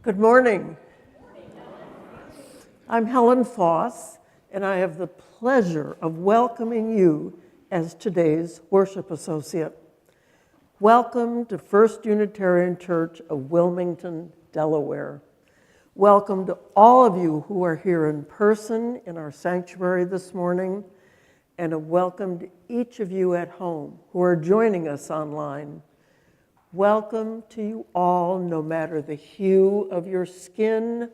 Good morning. I'm Helen Foss, and I have the pleasure of welcoming you as today's worship associate. Welcome to First Unitarian Church of Wilmington, Delaware. Welcome to all of you who are here in person in our sanctuary this morning, and a welcome to each of you at home who are joining us online. Welcome to you all, no matter the hue of your skin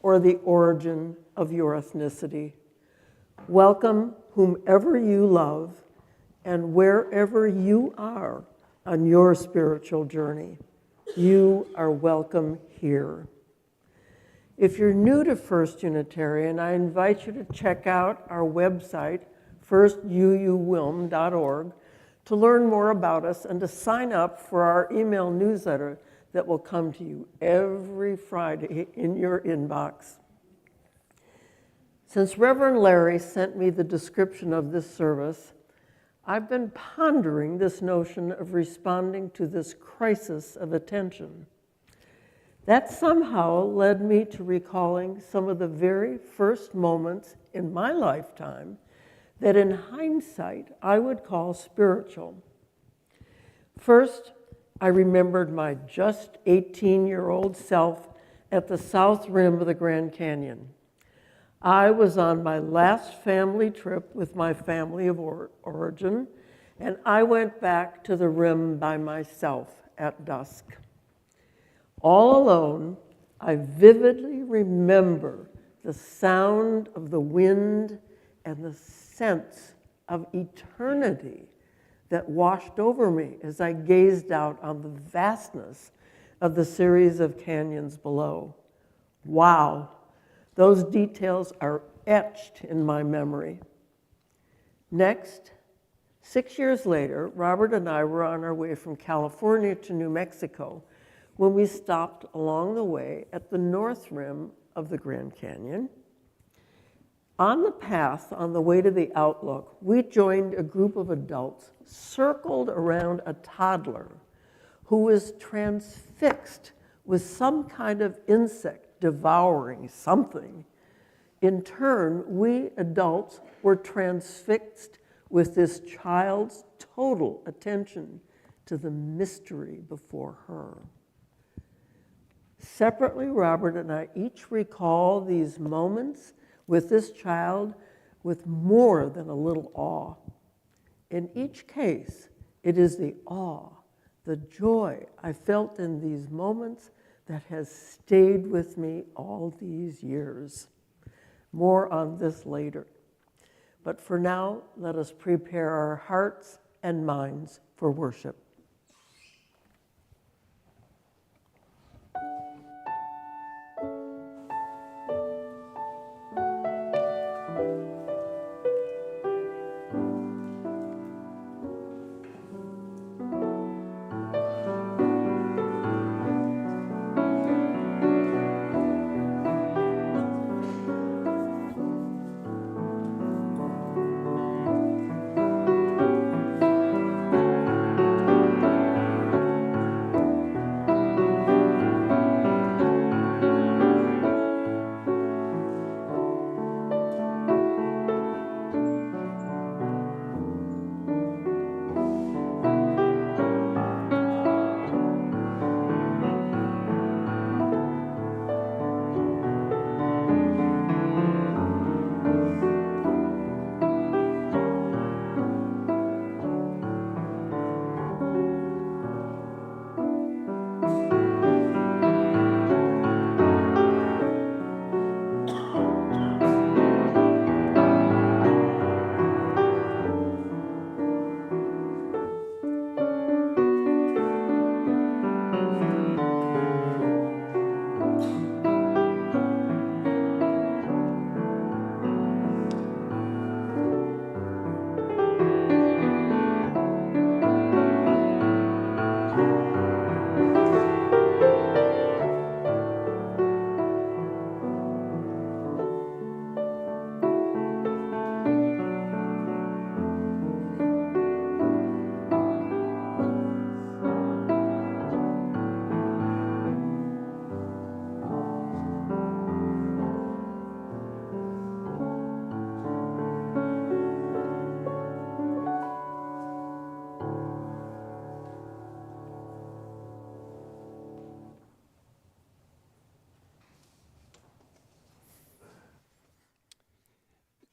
or the origin of your ethnicity. Welcome whomever you love and wherever you are on your spiritual journey. You are welcome here. If you're new to First Unitarian, I invite you to check out our website, firstuuwilm.org, to learn more about us and to sign up for our email newsletter that will come to you every Friday in your inbox. Since Reverend Larry sent me the description of this service, I've been pondering this notion of responding to this crisis of attention. That somehow led me to recalling some of the very first moments in my lifetime that in hindsight I would call spiritual. First, I remembered my just 18-year-old self at the south rim of the Grand Canyon. I was on my last family trip with my family of origin, and I went back to the rim by myself at dusk. All alone, I vividly remember the sound of the wind and the sense of eternity that washed over me as I gazed out on the vastness of the series of canyons below. Wow, those details are etched in my memory. Next, 6 years later, Robert and I were on our way from California to New Mexico when we stopped along the way at the north rim of the Grand Canyon. On the path on the way to the Outlook, we joined a group of adults circled around a toddler who was transfixed with some kind of insect devouring something. In turn, we adults were transfixed with this child's total attention to the mystery before her. Separately, Robert and I each recall these moments with this child with more than a little awe. In each case, it is the awe, the joy I felt in these moments that has stayed with me all these years. More on this later. But for now, let us prepare our hearts and minds for worship.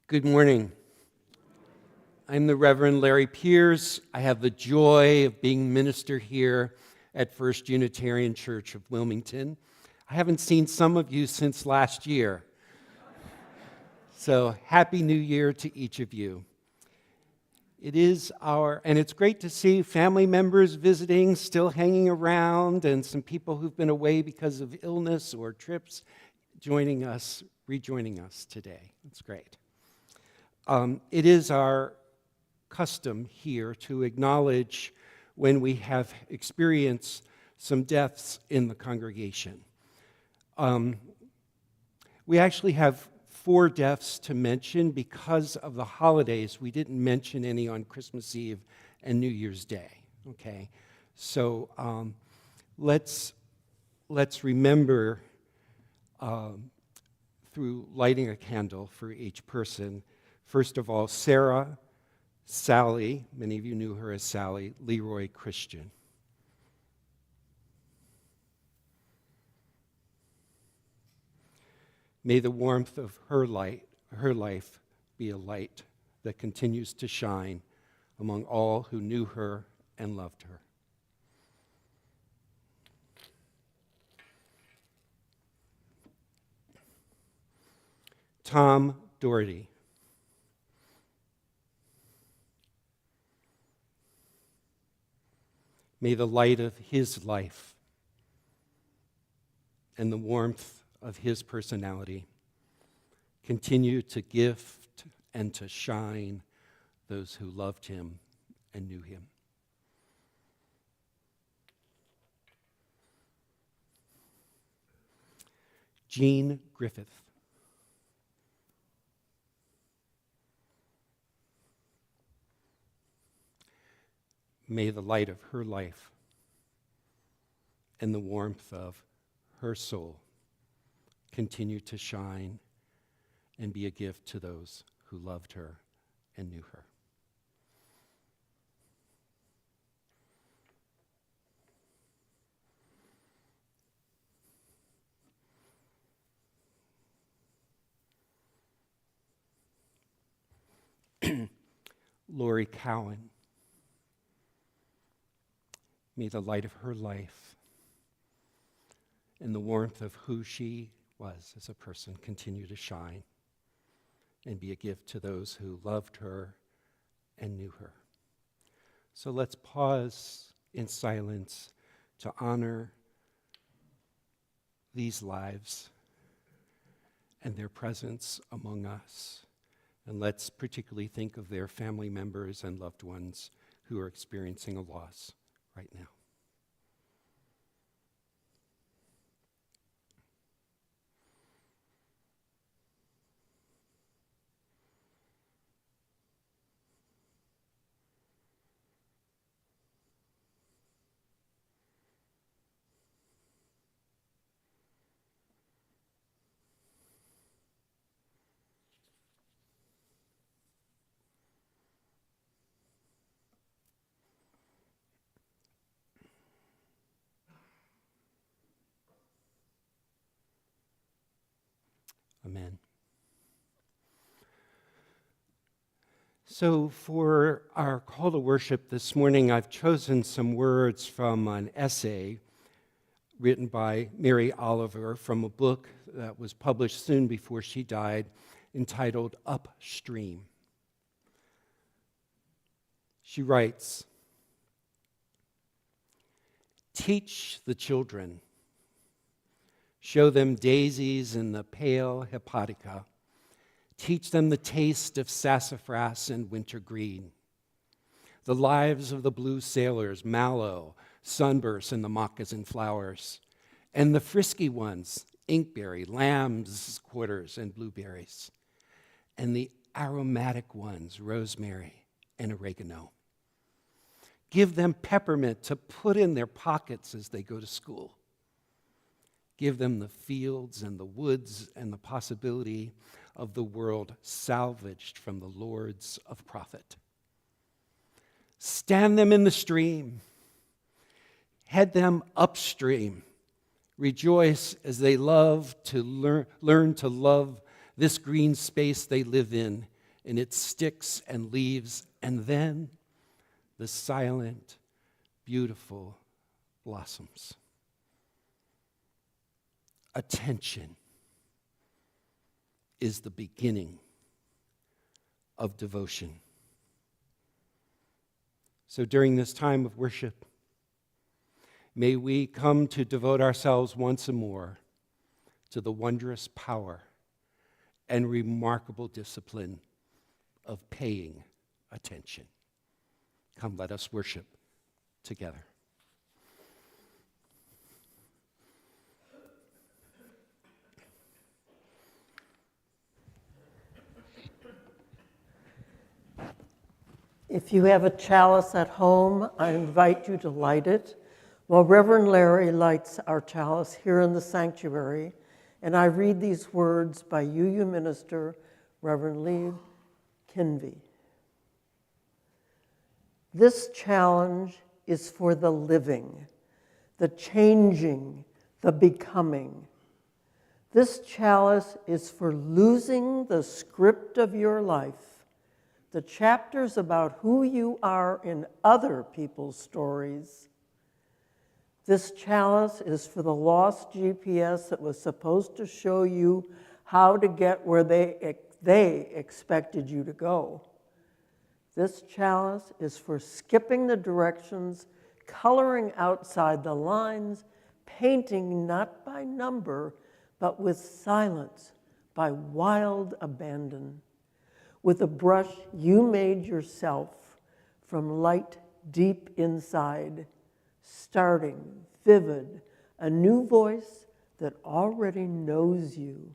Good morning. I'm the Reverend Larry Pierce. I have the joy of being minister here at First Unitarian Church of Wilmington. I haven't seen some of you since last year. So Happy New Year to each of you. And it's great to see family members visiting, still hanging around, and some people who've been away because of illness or trips rejoining us today. It's great. It is our custom here to acknowledge when we have experienced some deaths in the congregation. We actually have 4 deaths to mention because of the holidays. We didn't mention any on Christmas Eve and New Year's Day. Okay, so let's remember through lighting a candle for each person. First of all, Sarah, Sally, many of you knew her as Sally, Leroy Christian. May the warmth of her life be a light that continues to shine among all who knew her and loved her. Tom Doherty. May the light of his life and the warmth of his personality continue to gift and to shine those who loved him and knew him. Jean Griffith. May the light of her life and the warmth of her soul continue to shine and be a gift to those who loved her and knew her. Lori Cowan. May the light of her life and the warmth of who she was as a person continue to shine and be a gift to those who loved her and knew her. So let's pause in silence to honor these lives and their presence among us. And let's particularly think of their family members and loved ones who are experiencing a loss right now. Amen. So for our call to worship this morning, I've chosen some words from an essay written by Mary Oliver from a book that was published soon before she died, entitled Upstream. She writes, "Teach the children. Show them daisies in the pale hepatica. Teach them the taste of sassafras and wintergreen. The lives of the blue sailors, mallow, sunburst, and the moccasin flowers. And the frisky ones, inkberry, lamb's quarters, and blueberries. And the aromatic ones, rosemary and oregano. Give them peppermint to put in their pockets as they go to school. Give them the fields and the woods and the possibility of the world salvaged from the lords of profit. Stand them in the stream. Head them upstream. Rejoice as they love to learn to love this green space they live in its sticks and leaves, and then the silent, beautiful blossoms. Attention is the beginning of devotion." So during this time of worship, may we come to devote ourselves once more to the wondrous power and remarkable discipline of paying attention. Come, let us worship together. If you have a chalice at home, I invite you to light it, while Reverend Larry lights our chalice here in the sanctuary, and I read these words by UU minister, Reverend Lee Kinvey. This challenge is for the living, the changing, the becoming. This chalice is for losing the script of your life, the chapters about who you are in other people's stories. This chalice is for the lost GPS that was supposed to show you how to get where they expected you to go. This chalice is for skipping the directions, coloring outside the lines, painting not by number, but with silence, by wild abandon. With a brush you made yourself from light deep inside, starting, vivid, a new voice that already knows you.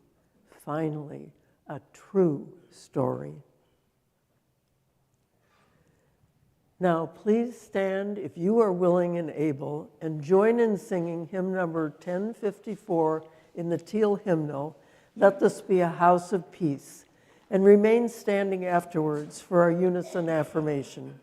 Finally, a true story. Now, please stand if you are willing and able and join in singing hymn number 1054 in the Teal hymnal, Let This Be a House of Peace, and remain standing afterwards for our unison affirmation.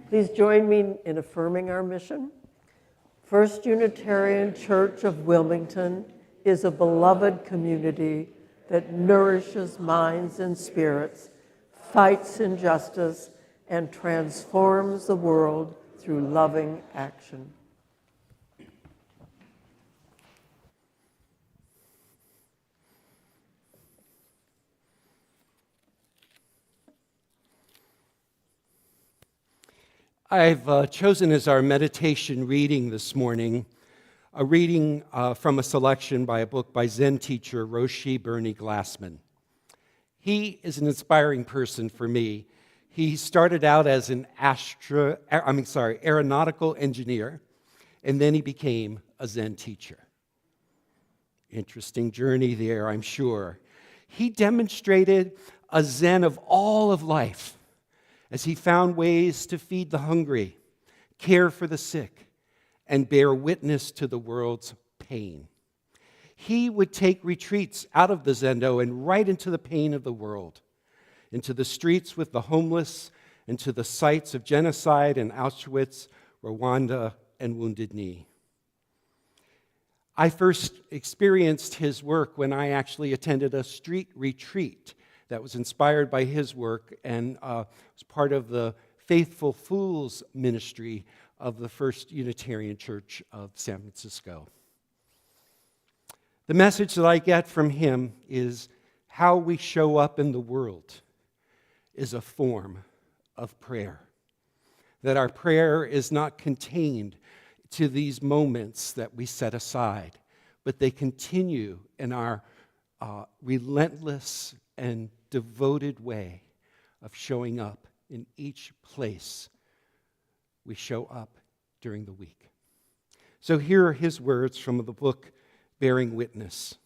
Please join me in affirming our mission. First Unitarian Church of Wilmington is a beloved community that nourishes minds and spirits, fights injustice, and transforms the world through loving action. I've chosen as our meditation reading this morning a reading from a selection by a book by Zen teacher Roshi Bernie Glassman. He is an inspiring person for me. He started out as an aeronautical engineer, and then he became a Zen teacher. Interesting journey there, I'm sure. He demonstrated a Zen of all of life as he found ways to feed the hungry, care for the sick, and bear witness to the world's pain. He would take retreats out of the Zendo and right into the pain of the world, into the streets with the homeless, into the sites of genocide in Auschwitz, Rwanda, and Wounded Knee. I first experienced his work when I actually attended a street retreat that was inspired by his work and was part of the Faithful Fools ministry of the First Unitarian Church of San Francisco. The message that I get from him is how we show up in the world is a form of prayer. That our prayer is not contained to these moments that we set aside, but they continue in our relentless and devoted way of showing up in each place we show up during the week. So here are his words from the book Bearing Witness.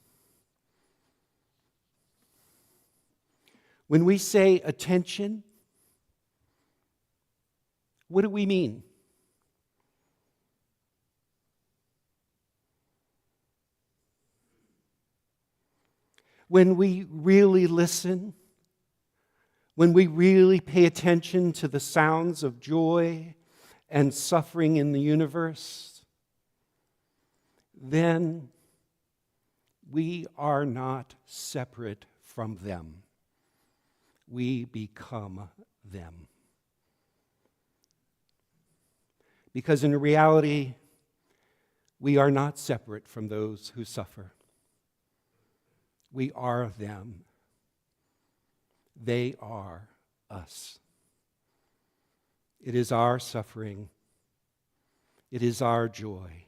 When we say attention, what do we mean? When we really listen, when we really pay attention to the sounds of joy and suffering in the universe, then we are not separate from them. We become them. Because in reality, we are not separate from those who suffer. We are them. They are us. It is our suffering. It is our joy.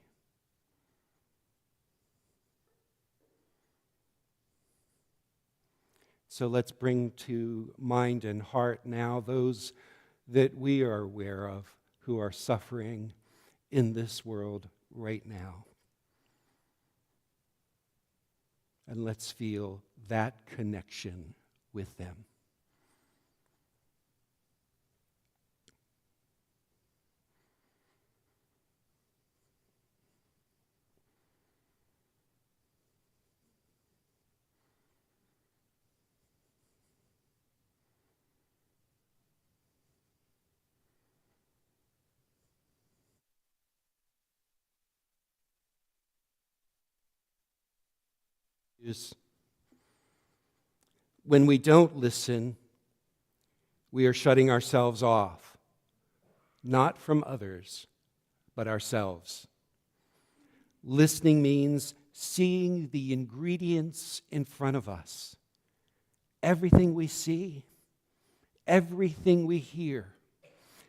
So let's bring to mind and heart now those that we are aware of who are suffering in this world right now. And let's feel that connection with them. When we don't listen, we are shutting ourselves off, not from others, but ourselves. Listening means seeing the ingredients in front of us. Everything we see, everything we hear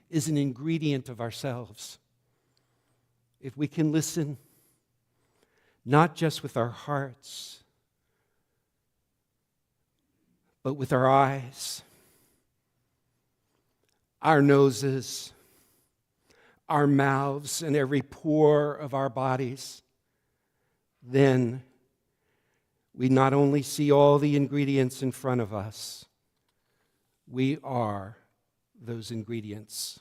is an ingredient of ourselves. If we can listen, not just with our hearts, but with our eyes, our noses, our mouths, and every pore of our bodies, then we not only see all the ingredients in front of us, we are those ingredients.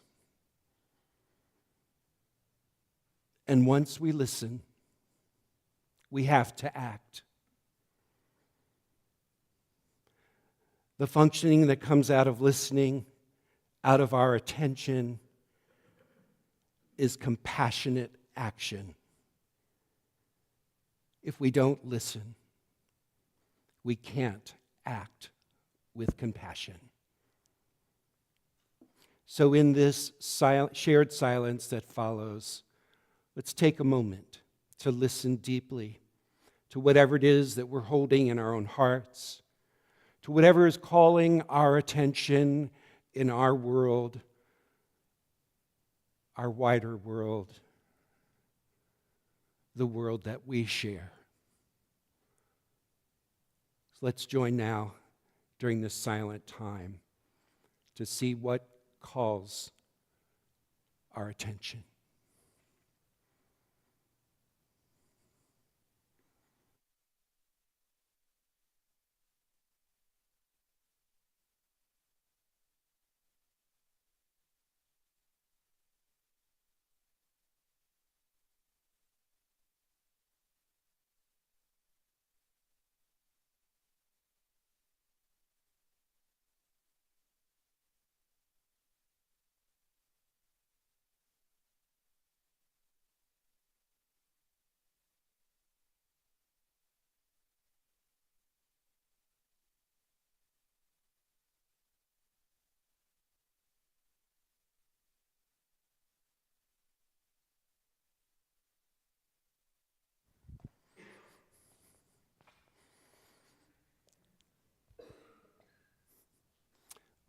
And once we listen, we have to act. The functioning that comes out of listening, out of our attention, is compassionate action. If we don't listen, we can't act with compassion. So in this shared silence that follows, let's take a moment to listen deeply to whatever it is that we're holding in our own hearts, to whatever is calling our attention in our world, our wider world, the world that we share. So let's join now during this silent time to see what calls our attention.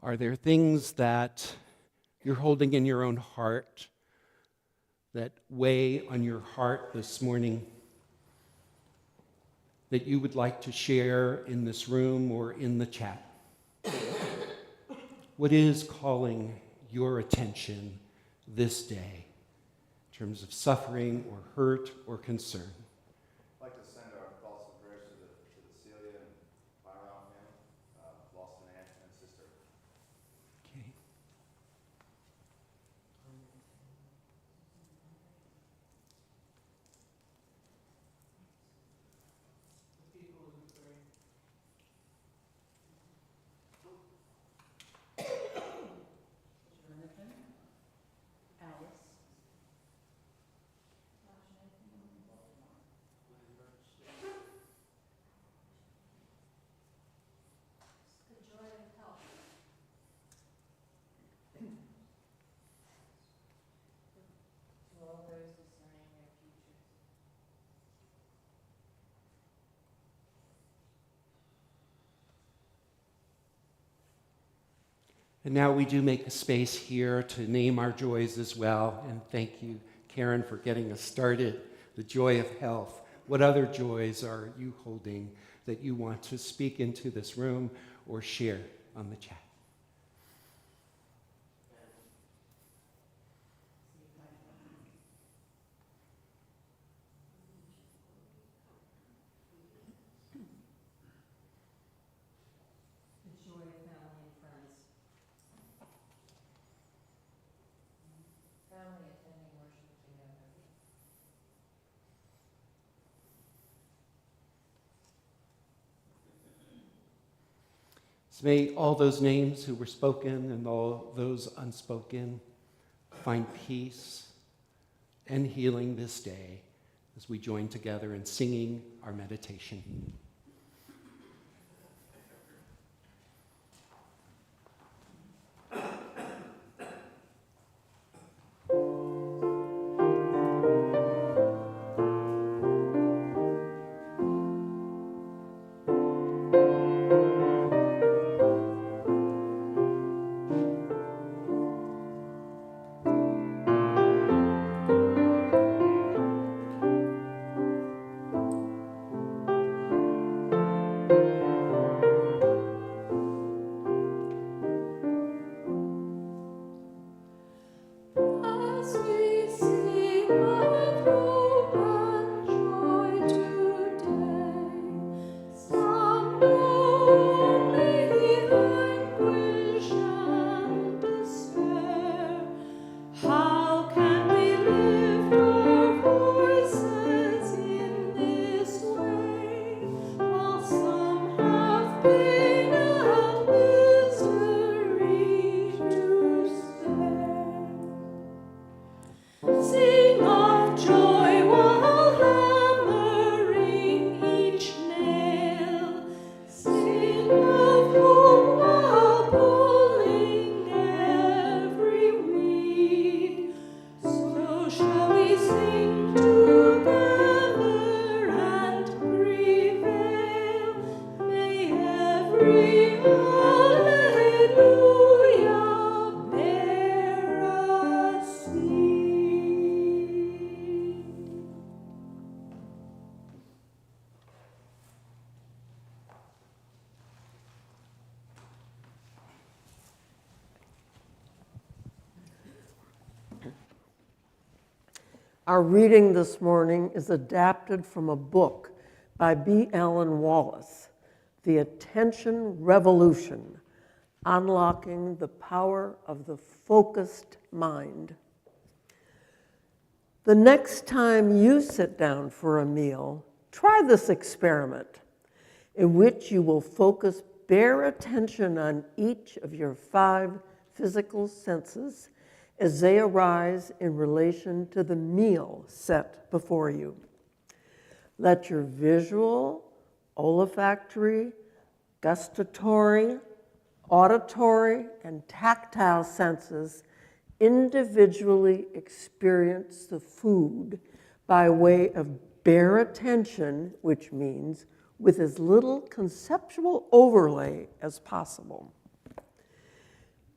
Are there things that you're holding in your own heart that weigh on your heart this morning that you would like to share in this room or in the chat? What is calling your attention this day in terms of suffering or hurt or concern? I'd like to send our thoughts and prayers to the Celia and Byron family, lost an aunt and sister. Okay. And now we do make a space here to name our joys as well. And thank you, Karen, for getting us started. The joy of health. What other joys are you holding that you want to speak into this room or share on the chat? The joy of family and friends. Family attending worship together. So may all those names who were spoken and all those unspoken find peace and healing this day as we join together in singing our meditation. Our reading this morning is adapted from a book by B. Allen Wallace, The Attention Revolution, Unlocking the Power of the Focused Mind. The next time you sit down for a meal, try this experiment in which you will focus bare attention on each of your 5 physical senses as they arise in relation to the meal set before you. Let your visual, olfactory, gustatory, auditory, and tactile senses individually experience the food by way of bare attention, which means with as little conceptual overlay as possible.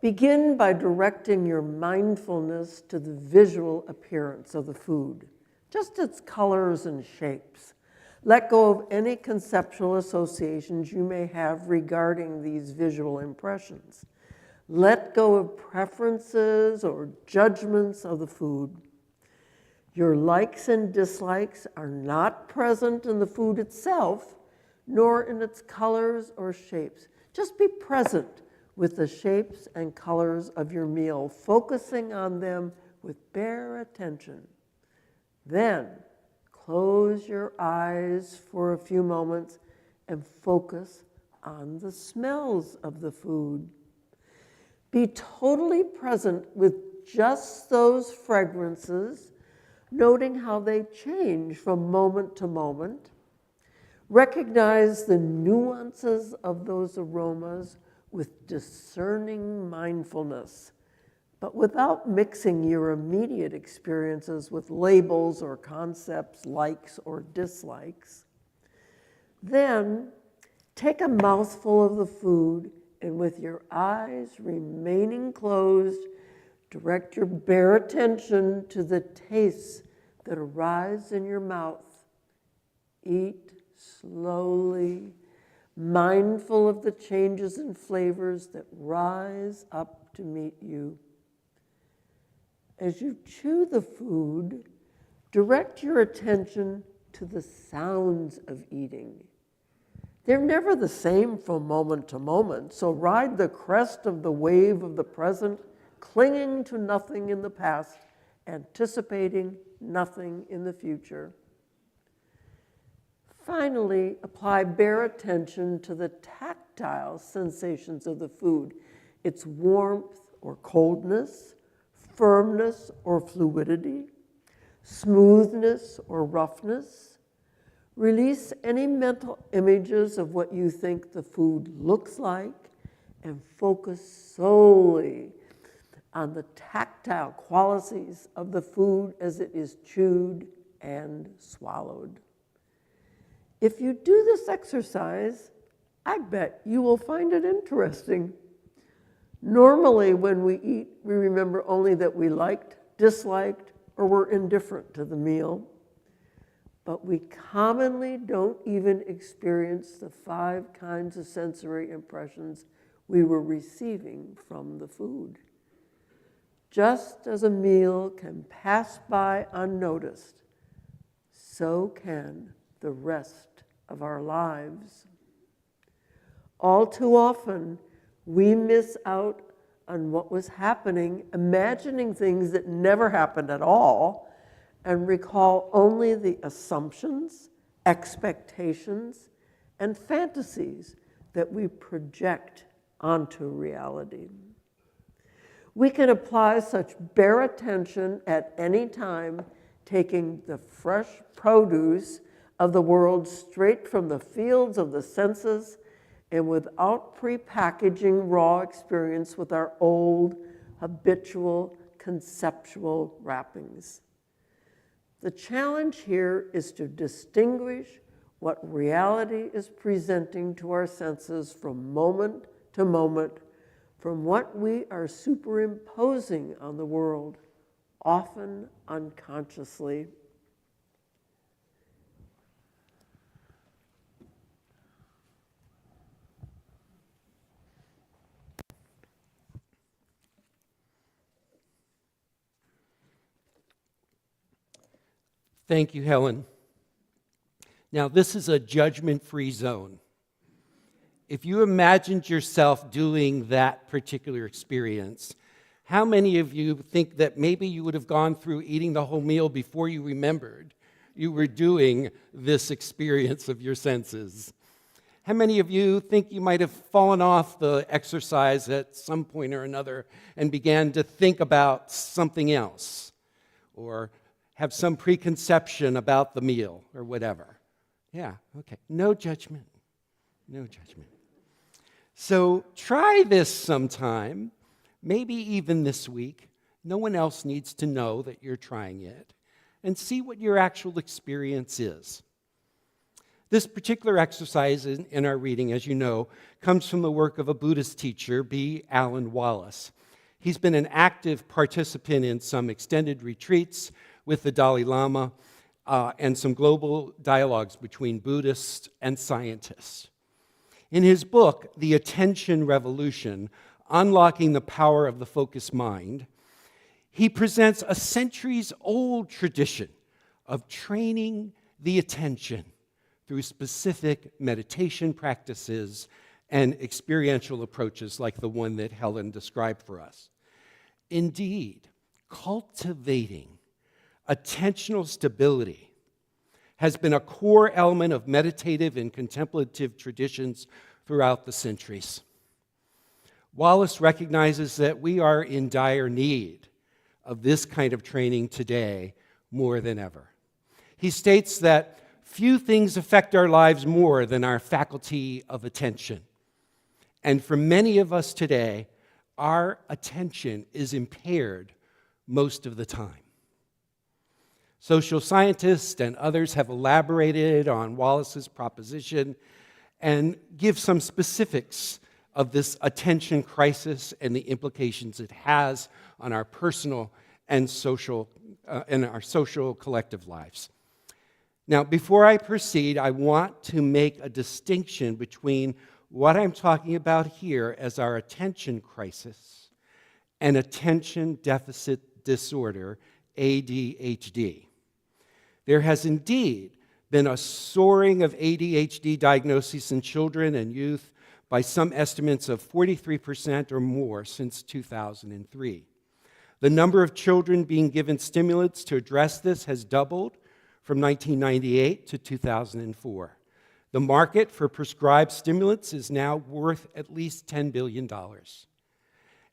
Begin by directing your mindfulness to the visual appearance of the food, just its colors and shapes. Let go of any conceptual associations you may have regarding these visual impressions. Let go of preferences or judgments of the food. Your likes and dislikes are not present in the food itself, nor in its colors or shapes. Just be present with the shapes and colors of your meal, focusing on them with bare attention. Then, close your eyes for a few moments and focus on the smells of the food. Be totally present with just those fragrances, noting how they change from moment to moment. Recognize the nuances of those aromas with discerning mindfulness, but without mixing your immediate experiences with labels or concepts, likes or dislikes. Then, take a mouthful of the food and with your eyes remaining closed, direct your bare attention to the tastes that arise in your mouth. Eat slowly, mindful of the changes in flavors that rise up to meet you. As you chew the food, direct your attention to the sounds of eating. They're never the same from moment to moment, so ride the crest of the wave of the present, clinging to nothing in the past, anticipating nothing in the future. Finally, apply bare attention to the tactile sensations of the food, its warmth or coldness, firmness or fluidity, smoothness or roughness. Release any mental images of what you think the food looks like and focus solely on the tactile qualities of the food as it is chewed and swallowed. If you do this exercise, I bet you will find it interesting. Normally, when we eat, we remember only that we liked, disliked, or were indifferent to the meal. But we commonly don't even experience the 5 kinds of sensory impressions we were receiving from the food. Just as a meal can pass by unnoticed, so can the rest of our lives. All too often, we miss out on what was happening, imagining things that never happened at all, and recall only the assumptions, expectations, and fantasies that we project onto reality. We can apply such bare attention at any time, taking the fresh produce of the world straight from the fields of the senses and without prepackaging raw experience with our old, habitual, conceptual wrappings. The challenge here is to distinguish what reality is presenting to our senses from moment to moment, from what we are superimposing on the world, often unconsciously. Thank you, Helen. Now, this is a judgment-free zone. If you imagined yourself doing that particular experience, how many of you think that maybe you would have gone through eating the whole meal before you remembered you were doing this experience of your senses? How many of you think you might have fallen off the exercise at some point or another and began to think about something else, or have some preconception about the meal or whatever? Yeah, okay. No judgment. No judgment. So try this sometime, maybe even this week. No one else needs to know that you're trying it, and see what your actual experience is. This particular exercise in our reading, as you know, comes from the work of a Buddhist teacher, B. Alan Wallace. He's been an active participant in some extended retreats with the Dalai Lama and some global dialogues between Buddhists and scientists. In his book, The Attention Revolution, Unlocking the Power of the Focused Mind, he presents a centuries-old tradition of training the attention through specific meditation practices and experiential approaches like the one that Helen described for us. Indeed, cultivating attentional stability has been a core element of meditative and contemplative traditions throughout the centuries. Wallace recognizes that we are in dire need of this kind of training today more than ever. He states that few things affect our lives more than our faculty of attention. And for many of us today, our attention is impaired most of the time. Social scientists and others have elaborated on Wallace's proposition and give some specifics of this attention crisis and the implications it has on our personal and our social collective lives. Now, before I proceed, I want to make a distinction between what I'm talking about here as our attention crisis and attention deficit disorder, ADHD. There has indeed been a soaring of ADHD diagnoses in children and youth by some estimates of 43% or more since 2003. The number of children being given stimulants to address this has doubled from 1998 to 2004. The market for prescribed stimulants is now worth at least $10 billion.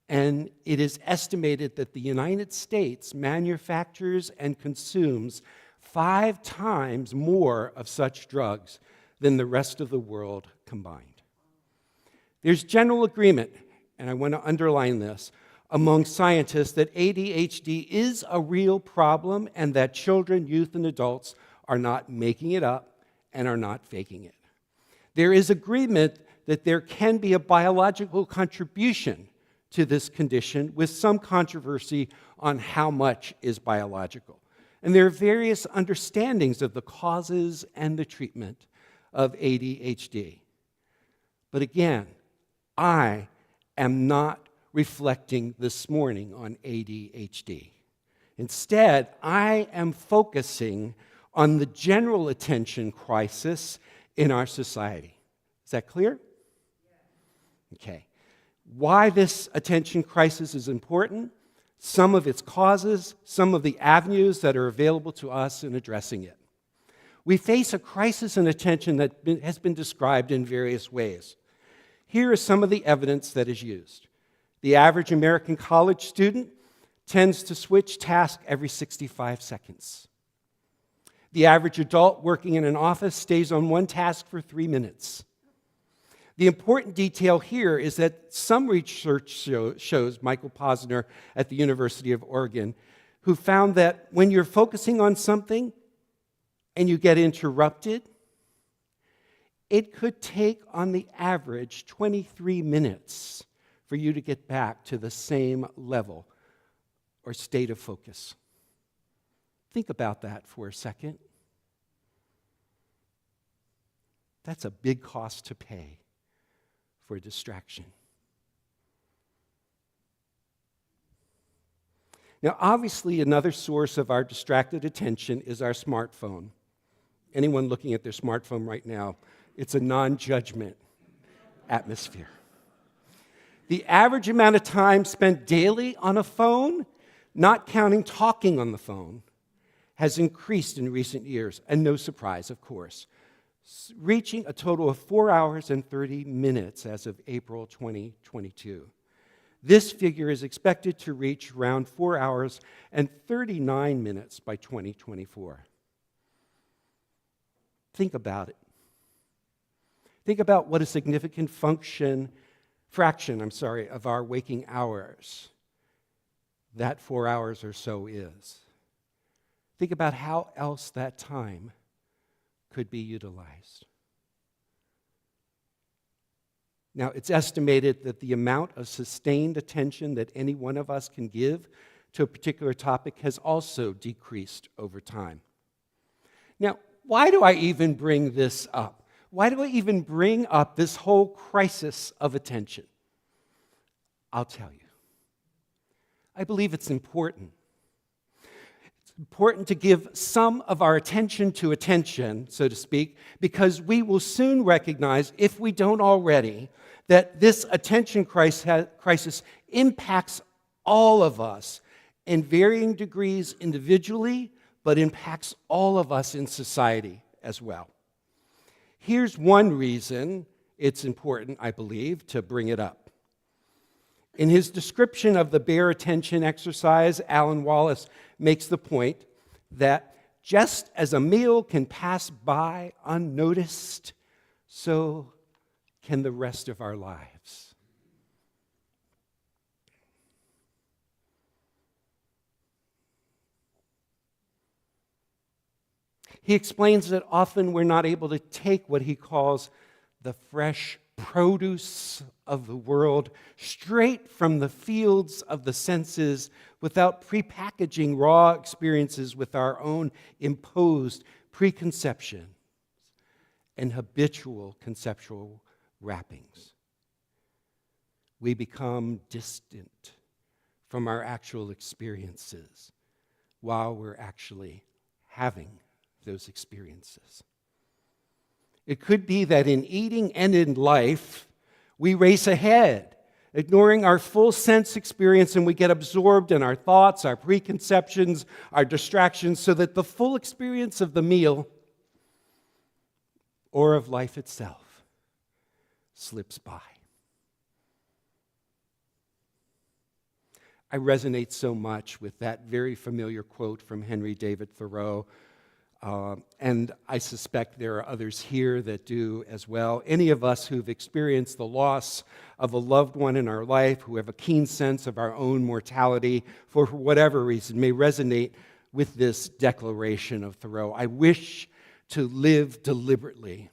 And it is estimated that the United States manufactures and consumes 5 times more of such drugs than the rest of the world combined. There's general agreement, and I want to underline this, among scientists that ADHD is a real problem and that children, youth, and adults are not making it up and are not faking it. There is agreement that there can be a biological contribution to this condition, with some controversy on how much is biological. And there are various understandings of the causes and the treatment of ADHD. But again, I am not reflecting this morning on ADHD. Instead, I am focusing on the general attention crisis in our society. Is that clear? Okay. Why this attention crisis is important, some of its causes, some of the avenues that are available to us in addressing it. We face a crisis in attention that has been described in various ways. Here is some of the evidence that is used. The average American college student tends to switch tasks every 65 seconds. The average adult working in an office stays on one task for 3 minutes. The important detail here is that some research shows, Michael Posner at the University of Oregon, who found that when you're focusing on something and you get interrupted, it could take, on the average, 23 minutes for you to get back to the same level or state of focus. Think about that for a second. That's a big cost to pay for distraction. Now, obviously, another source of our distracted attention is our smartphone. Anyone looking at their smartphone right now, it's a non-judgment atmosphere. The average amount of time spent daily on a phone, not counting talking on the phone, has increased in recent years, and no surprise, of course, reaching a total of 4 hours and 30 minutes as of April 2022. This figure is expected to reach around 4 hours and 39 minutes by 2024. Think about it. Think about what a significant fraction of our waking hours that 4 hours or so is. Think about how else that time could be utilized. Now, it's estimated that the amount of sustained attention that any one of us can give to a particular topic has also decreased over time. Now, why do I even bring this up? Why do I even bring up this whole crisis of attention? I'll tell you. I believe it's important. It's important to give some of our attention to attention, so to speak, because we will soon recognize, if we don't already, that this attention crisis impacts all of us in varying degrees individually, but impacts all of us in society as well. Here's one reason it's important, I believe, to bring it up. In his description of the bare attention exercise, Alan Wallace makes the point that just as a meal can pass by unnoticed, so can the rest of our lives. He explains that often we're not able to take what he calls the fresh produce of the world straight from the fields of the senses without prepackaging raw experiences with our own imposed preconceptions and habitual conceptual wrappings. We become distant from our actual experiences while we're actually having those experiences. It could be that in eating and in life, we race ahead, ignoring our full sense experience, and we get absorbed in our thoughts, our preconceptions, our distractions, so that the full experience of the meal or of life itself slips by. I resonate so much with that very familiar quote from Henry David Thoreau, and I suspect there are others here that do as well. Any of us who've experienced the loss of a loved one in our life, who have a keen sense of our own mortality, for whatever reason, may resonate with this declaration of Thoreau. I wish to live deliberately,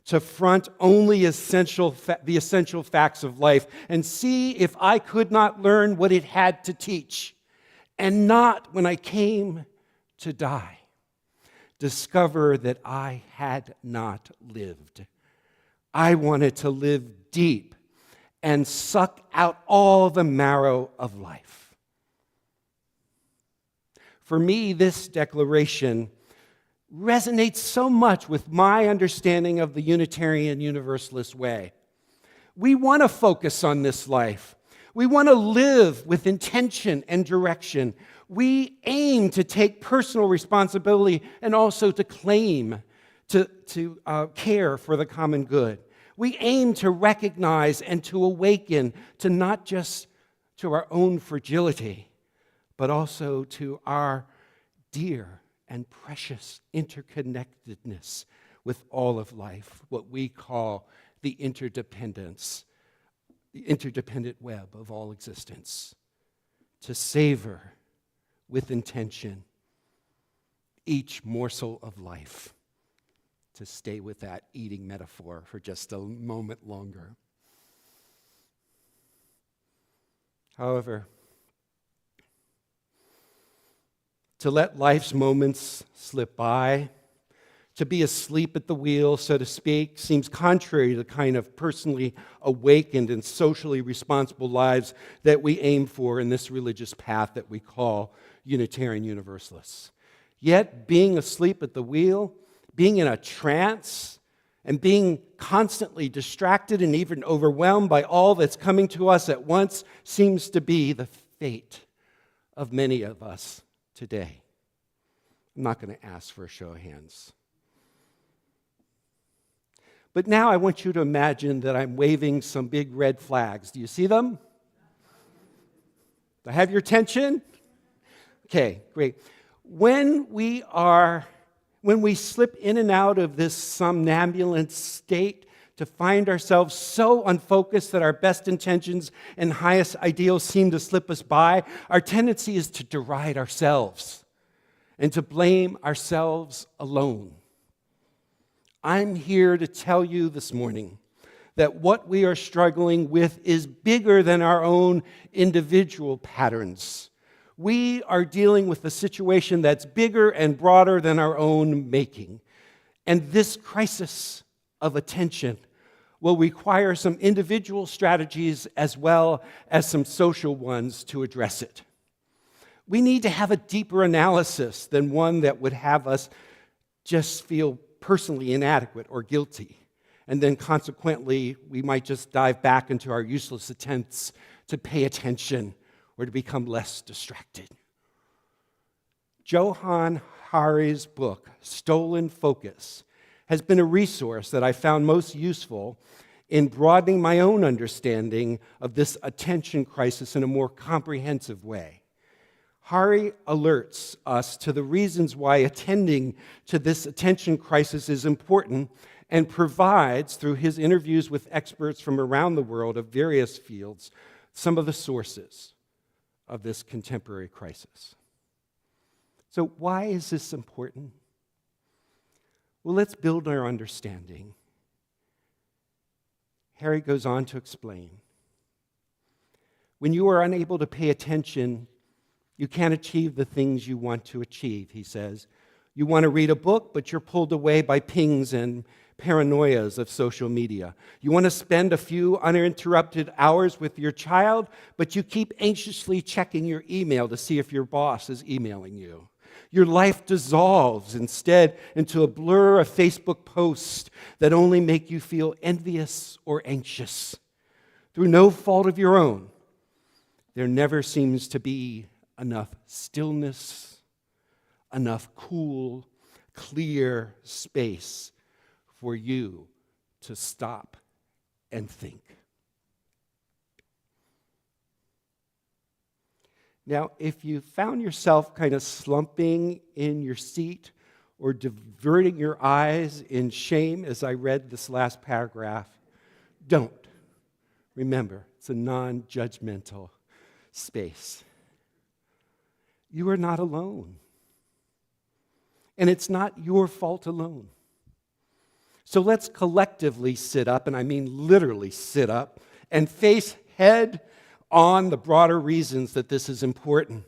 to front only the essential facts of life, and see if I could not learn what it had to teach, and not, when I came to die, discover that I had not lived. I wanted to live deep and suck out all the marrow of life. For me, this declaration resonates so much with my understanding of the Unitarian Universalist way. We want to focus on this life. We want to live with intention and direction. We aim to take personal responsibility and also to claim to care for the common good. We aim to recognize and to awaken to not just to our own fragility, but also to our dear and precious interconnectedness with all of life, what we call the interdependent web of all existence. To savor with intention each morsel of life, to stay with that eating metaphor for just a moment longer. However, to let life's moments slip by, To be asleep at the wheel, so to speak, seems contrary to the kind of personally awakened and socially responsible lives that we aim for in this religious path that we call Unitarian Universalists. Yet, being asleep at the wheel, being in a trance, and being constantly distracted and even overwhelmed by all that's coming to us at once seems to be the fate of many of us today. I'm not going to ask for a show of hands. But now I want you to imagine that I'm waving some big red flags. Do you see them? Do I have your attention? Okay, great. When we slip in and out of this somnambulant state to find ourselves so unfocused that our best intentions and highest ideals seem to slip us by, our tendency is to deride ourselves and to blame ourselves alone. I'm here to tell you this morning that what we are struggling with is bigger than our own individual patterns. We are dealing with a situation that's bigger and broader than our own making. And this crisis of attention will require some individual strategies as well as some social ones to address it. We need to have a deeper analysis than one that would have us just feel personally inadequate or guilty. And then consequently, we might just dive back into our useless attempts to pay attention or to become less distracted. Johann Hari's book, Stolen Focus, has been a resource that I found most useful in broadening my own understanding of this attention crisis in a more comprehensive way. Hari alerts us to the reasons why attending to this attention crisis is important and provides, through his interviews with experts from around the world of various fields, some of the sources of this contemporary crisis. So why is this important? Well, let's build our understanding. Hari goes on to explain. When you are unable to pay attention, you can't achieve the things you want to achieve, he says. You want to read a book, but you're pulled away by pings and paranoias of social media. You want to spend a few uninterrupted hours with your child, but you keep anxiously checking your email to see if your boss is emailing you. Your life dissolves instead into a blur of Facebook posts that only make you feel envious or anxious. Through no fault of your own, there never seems to be enough stillness, enough cool, clear space for you to stop and think. Now, if you found yourself kind of slumping in your seat or diverting your eyes in shame as I read this last paragraph, don't. Remember, it's a non-judgmental space. You are not alone. And it's not your fault alone. So let's collectively sit up, and I mean literally sit up, and face head on the broader reasons that this is important,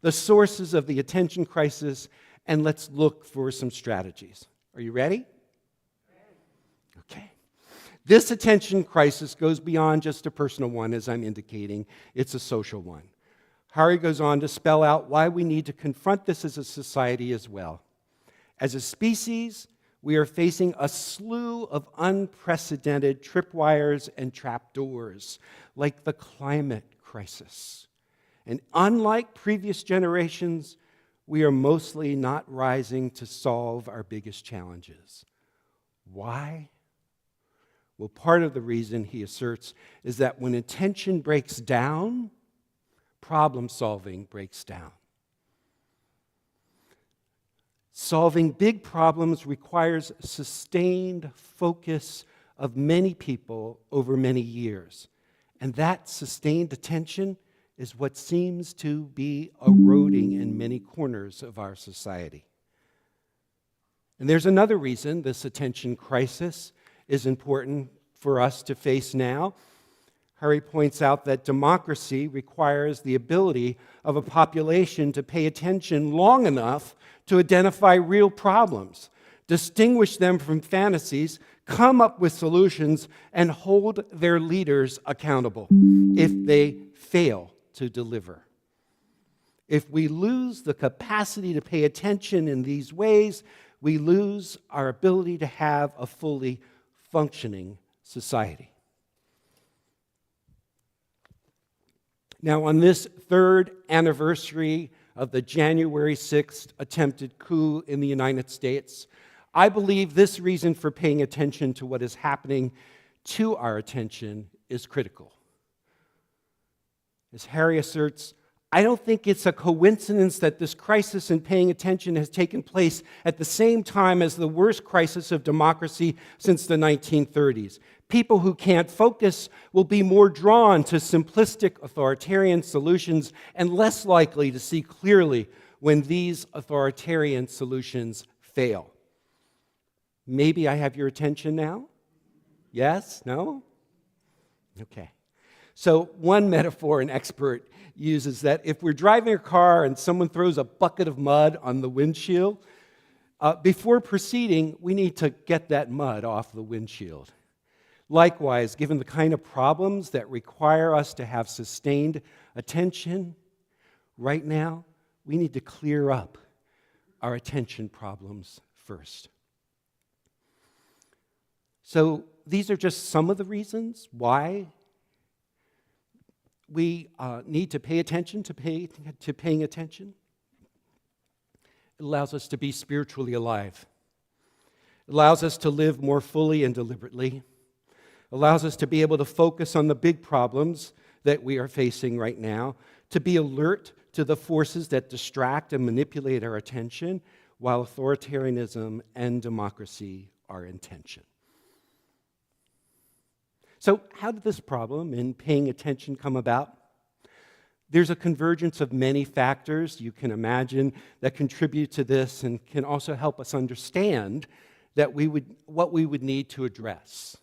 the sources of the attention crisis, and let's look for some strategies. Are you ready? Okay. This attention crisis goes beyond just a personal one, as I'm indicating. It's a social one. Hari goes on to spell out why we need to confront this as a society as well. As a species, we are facing a slew of unprecedented tripwires and trapdoors, like the climate crisis. And unlike previous generations, we are mostly not rising to solve our biggest challenges. Why? Well, part of the reason, he asserts, is that when attention breaks down, problem solving breaks down. Solving big problems requires sustained focus of many people over many years. And that sustained attention is what seems to be eroding in many corners of our society. And there's another reason this attention crisis is important for us to face now. Hari points out that democracy requires the ability of a population to pay attention long enough to identify real problems, distinguish them from fantasies, come up with solutions, and hold their leaders accountable if they fail to deliver. If we lose the capacity to pay attention in these ways, we lose our ability to have a fully functioning society. Now, on this third anniversary of the January 6th attempted coup in the United States, I believe this reason for paying attention to what is happening to our attention is critical. As Hari asserts, I don't think it's a coincidence that this crisis in paying attention has taken place at the same time as the worst crisis of democracy since the 1930s. People who can't focus will be more drawn to simplistic authoritarian solutions and less likely to see clearly when these authoritarian solutions fail. Maybe I have your attention now? Yes? No? Okay. So one metaphor an expert uses that if we're driving a car and someone throws a bucket of mud on the windshield, before proceeding, we need to get that mud off the windshield. Likewise, given the kind of problems that require us to have sustained attention, right now, we need to clear up our attention problems first. So these are just some of the reasons why we need to pay attention to paying attention. It allows us to be spiritually alive. It allows us to live more fully and deliberately. It allows us to be able to focus on the big problems that we are facing right now, to be alert to the forces that distract and manipulate our attention while authoritarianism and democracy are in tension. So how did this problem in paying attention come about? There's a convergence of many factors you can imagine that contribute to this and can also help us understand that what we would need to address.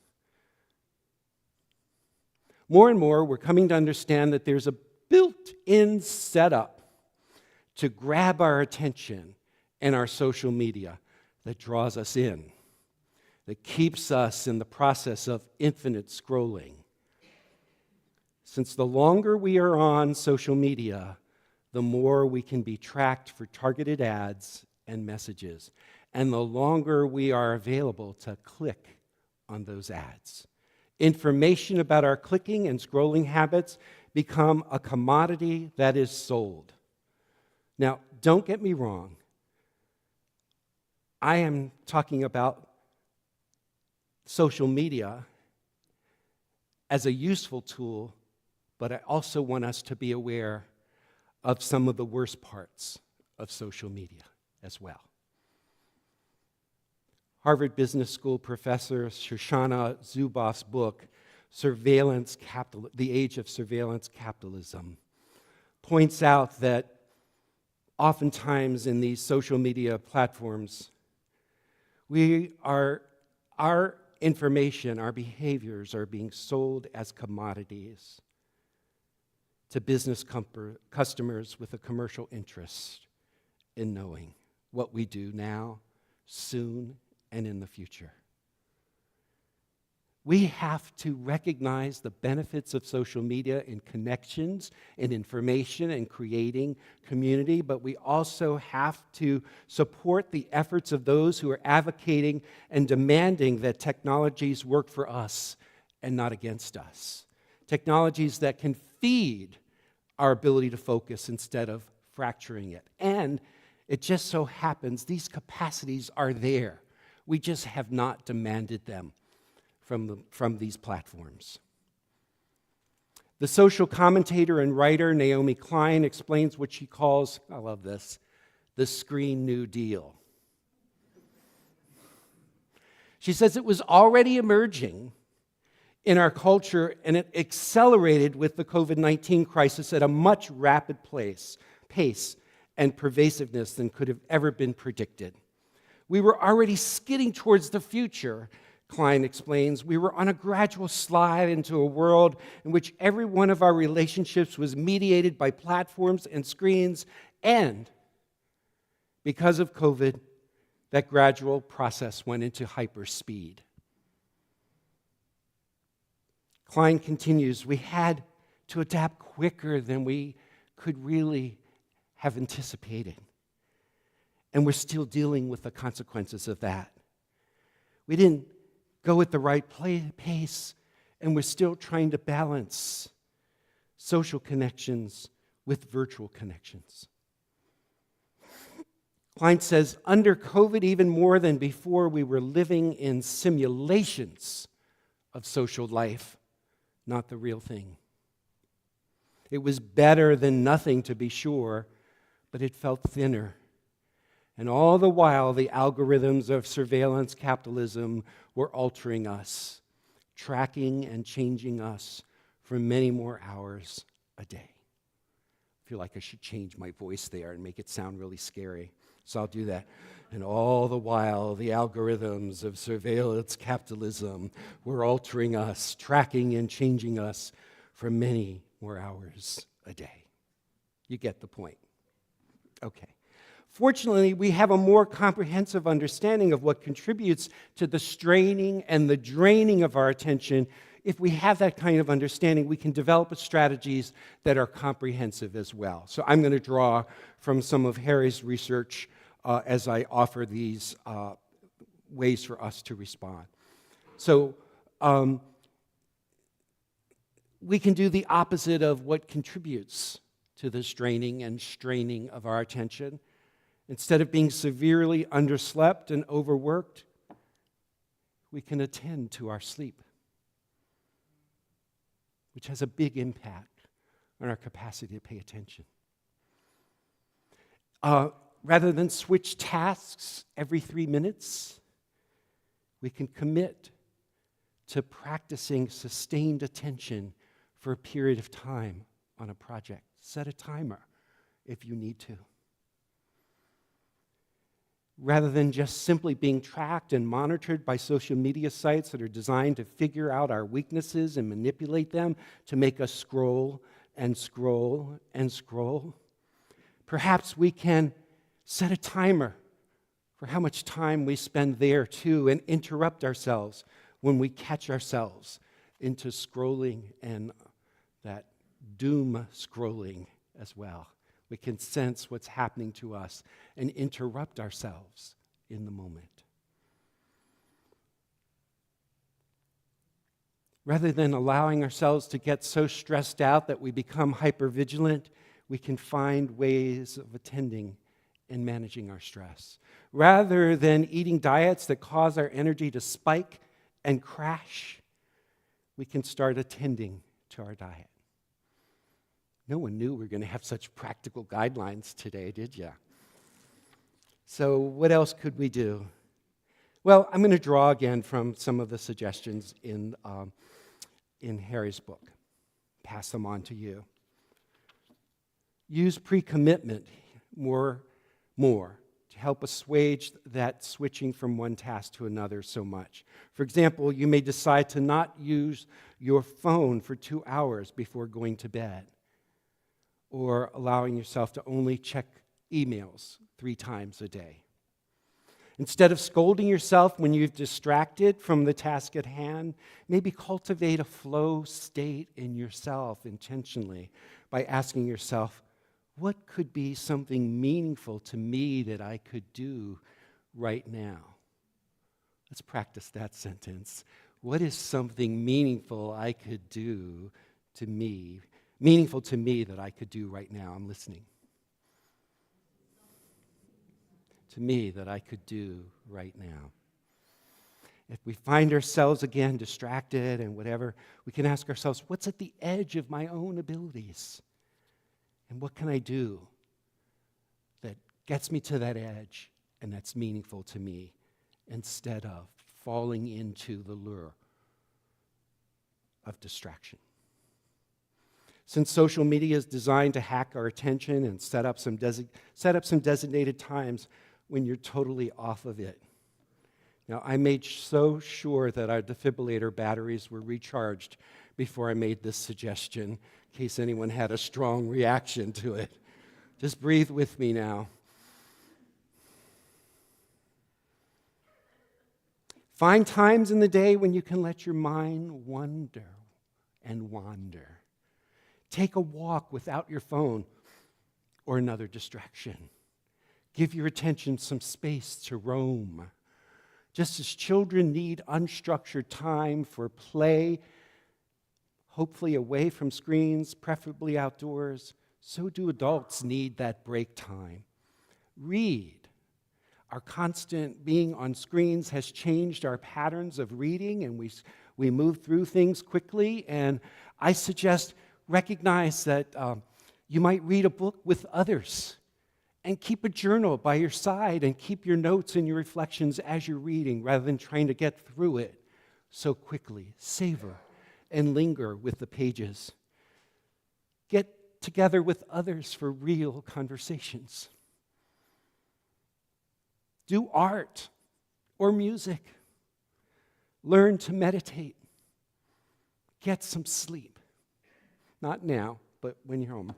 More and more, we're coming to understand that there's a built-in setup to grab our attention in our social media that draws us in, that keeps us in the process of infinite scrolling. Since the longer we are on social media, the more we can be tracked for targeted ads and messages, and the longer we are available to click on those ads. Information about our clicking and scrolling habits become a commodity that is sold. Now, don't get me wrong. I am talking about social media as a useful tool, but I also want us to be aware of some of the worst parts of social media as well. Harvard Business School professor Shoshana Zuboff's book, The Age of Surveillance Capitalism, points out that oftentimes in these social media platforms, our information, our behaviors are being sold as commodities to business customers with a commercial interest in knowing what we do now, soon, and in the future. We have to recognize the benefits of social media in connections, in information, and creating community, but we also have to support the efforts of those who are advocating and demanding that technologies work for us and not against us. Technologies that can feed our ability to focus instead of fracturing it. And it just so happens these capacities are there. We just have not demanded them from these platforms. The social commentator and writer Naomi Klein explains what she calls, I love this, the Screen New Deal. She says it was already emerging in our culture, and it accelerated with the COVID-19 crisis at a much rapid pace and pervasiveness than could have ever been predicted. We were already skidding towards the future, Klein explains. We were on a gradual slide into a world in which every one of our relationships was mediated by platforms and screens, and because of COVID, that gradual process went into hyperspeed. Klein continues, we had to adapt quicker than we could really have anticipated. And we're still dealing with the consequences of that. We didn't go at the right pace, and we're still trying to balance social connections with virtual connections. Klein says, under COVID, even more than before, we were living in simulations of social life, not the real thing. It was better than nothing, to be sure, but it felt thinner. And all the while, the algorithms of surveillance capitalism were altering us, tracking and changing us for many more hours a day. I feel like I should change my voice there and make it sound really scary. So I'll do that. And all the while, the algorithms of surveillance capitalism were altering us, tracking and changing us for many more hours a day. You get the point. Okay. Fortunately, we have a more comprehensive understanding of what contributes to the straining and the draining of our attention. If we have that kind of understanding, we can develop strategies that are comprehensive as well. So I'm going to draw from some of Hari's research as I offer these ways for us to respond. So we can do the opposite of what contributes to the straining and straining of our attention. Instead of being severely underslept and overworked, we can attend to our sleep, which has a big impact on our capacity to pay attention. Rather than switch tasks every 3 minutes, we can commit to practicing sustained attention for a period of time on a project. Set a timer if you need to. Rather than just simply being tracked and monitored by social media sites that are designed to figure out our weaknesses and manipulate them to make us scroll and scroll and scroll, perhaps we can set a timer for how much time we spend there too and interrupt ourselves when we catch ourselves into scrolling and that doom scrolling as well. We can sense what's happening to us and interrupt ourselves in the moment. Rather than allowing ourselves to get so stressed out that we become hypervigilant, we can find ways of attending and managing our stress. Rather than eating diets that cause our energy to spike and crash, we can start attending to our diet. No one knew we were going to have such practical guidelines today, did you? So what else could we do? Well, I'm going to draw again from some of the suggestions in Hari's book. Pass them on to you. Use pre-commitment more to help assuage that switching from one task to another so much. For example, you may decide to not use your phone for 2 hours before going to bed, or allowing yourself to only check emails 3 times a day. Instead of scolding yourself when you've distracted from the task at hand, maybe cultivate a flow state in yourself intentionally by asking yourself, what could be something meaningful to me that I could do right now? Let's practice that sentence. What is something meaningful I could do to me? Meaningful to me that I could do right now. I'm listening. To me that I could do right now. If we find ourselves again distracted and whatever, we can ask ourselves, what's at the edge of my own abilities? And what can I do that gets me to that edge and that's meaningful to me instead of falling into the lure of distraction? Since social media is designed to hack our attention and set up some designated times when you're totally off of it. Now, I made so sure that our defibrillator batteries were recharged before I made this suggestion, in case anyone had a strong reaction to it. Just breathe with me now. Find times in the day when you can let your mind wonder and wander. Take a walk without your phone or another distraction. Give your attention some space to roam. Just as children need unstructured time for play, hopefully away from screens, preferably outdoors, so do adults need that break time. Read. Our constant being on screens has changed our patterns of reading, and we move through things quickly. And I suggest recognize that you might read a book with others and keep a journal by your side and keep your notes and your reflections as you're reading rather than trying to get through it so quickly. Savor and linger with the pages. Get together with others for real conversations. Do art or music. Learn to meditate. Get some sleep. Not now, but when you're home.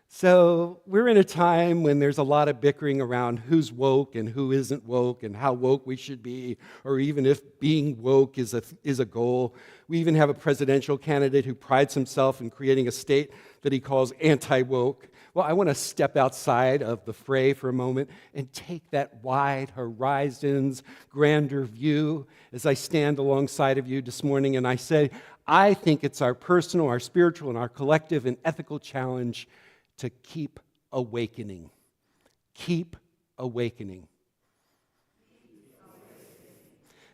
So we're in a time when there's a lot of bickering around who's woke and who isn't woke and how woke we should be, or even if being woke is a goal. We even have a presidential candidate who prides himself in creating a state that he calls anti-woke. Well, I want to step outside of the fray for a moment and take that wide horizons, grander view as I stand alongside of you this morning and I say, I think it's our personal, our spiritual, and our collective and ethical challenge to keep awakening. Keep awakening.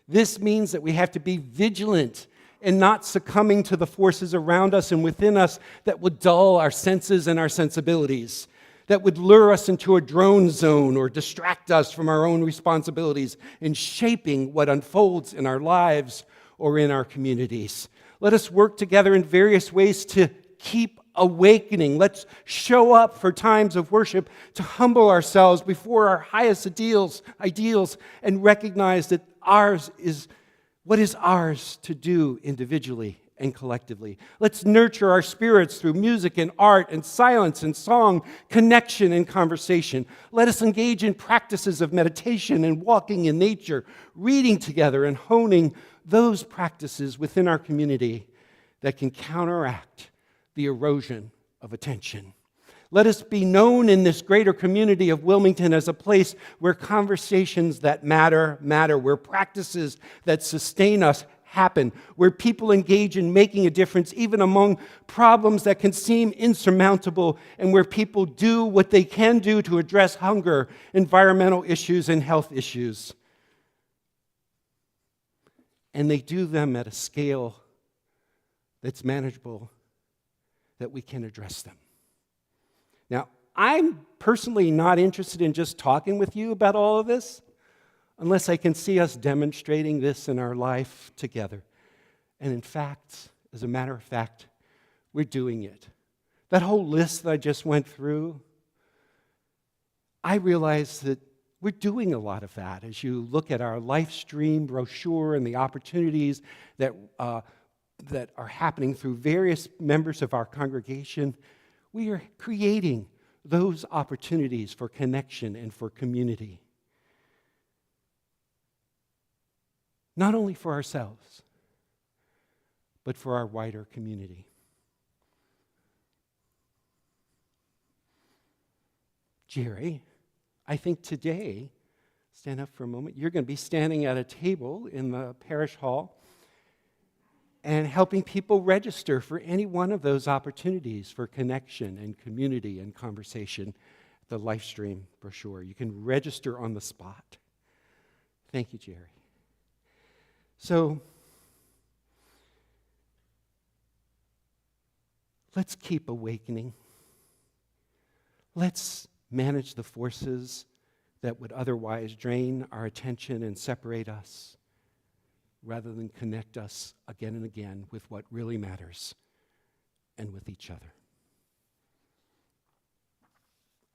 This means that we have to be vigilant and not succumbing to the forces around us and within us that would dull our senses and our sensibilities, that would lure us into a drone zone or distract us from our own responsibilities in shaping what unfolds in our lives or in our communities. Let us work together in various ways to keep awakening. Let's show up for times of worship to humble ourselves before our highest ideals and recognize that ours is what is ours to do individually and collectively. Let's nurture our spirits through music and art and silence and song, connection and conversation. Let us engage in practices of meditation and walking in nature, reading together and honing those practices within our community that can counteract the erosion of attention. Let us be known in this greater community of Wilmington as a place where conversations that matter, where practices that sustain us happen, where people engage in making a difference even among problems that can seem insurmountable, and where people do what they can do to address hunger, environmental issues, and health issues. And they do them at a scale that's manageable, that we can address them. Now, I'm personally not interested in just talking with you about all of this unless I can see us demonstrating this in our life together. And in fact, as a matter of fact, we're doing it. That whole list that I just went through, I realize that we're doing a lot of that as you look at our life stream brochure and the opportunities that are happening through various members of our congregation. We are creating those opportunities for connection and for community. Not only for ourselves, but for our wider community. Jerry, I think today, stand up for a moment, you're going to be standing at a table in the parish hall and helping people register for any one of those opportunities for connection and community and conversation, the live stream brochure. You can register on the spot. Thank you, Jerry. So, let's keep awakening. Let's manage the forces that would otherwise drain our attention and separate us, rather than connect us again and again with what really matters and with each other.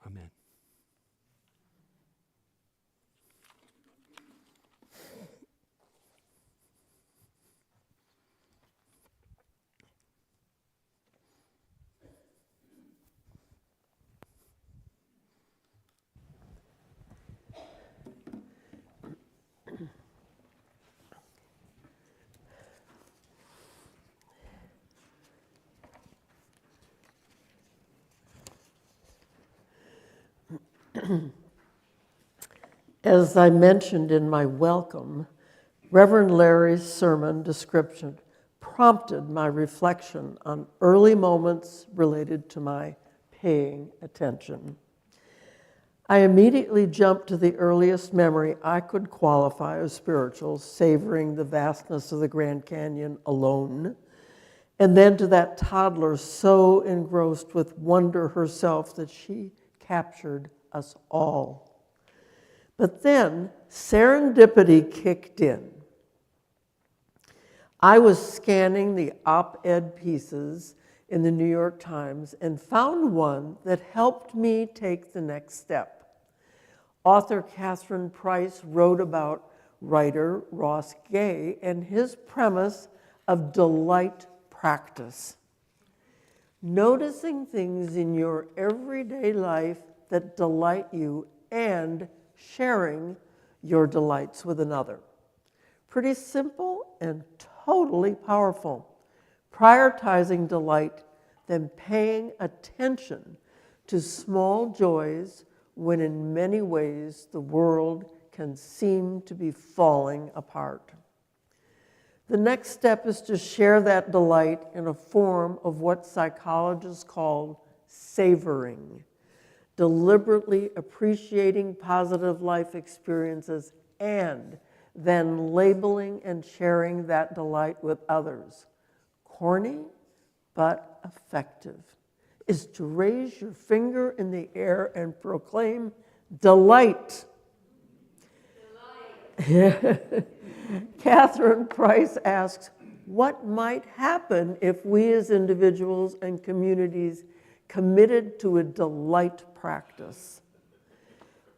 Amen. As I mentioned in my welcome, Reverend Larry's sermon description prompted my reflection on early moments related to my paying attention. I immediately jumped to the earliest memory I could qualify as spiritual, savoring the vastness of the Grand Canyon alone, and then to that toddler so engrossed with wonder herself that she captured us all. But then serendipity kicked in. I was scanning the op-ed pieces in the New York Times and found one that helped me take the next step. Author Catherine Price wrote about writer Ross Gay and his premise of delight practice. Noticing things in your everyday life that delight you and sharing your delights with another. Pretty simple and totally powerful. Prioritizing delight, then paying attention to small joys when in many ways the world can seem to be falling apart. The next step is to share that delight in a form of what psychologists call savoring, deliberately appreciating positive life experiences and then labeling and sharing that delight with others. Corny, but effective, is to raise your finger in the air and proclaim delight. Delight. Catherine Price asks, what might happen if we as individuals and communities committed to a delight practice?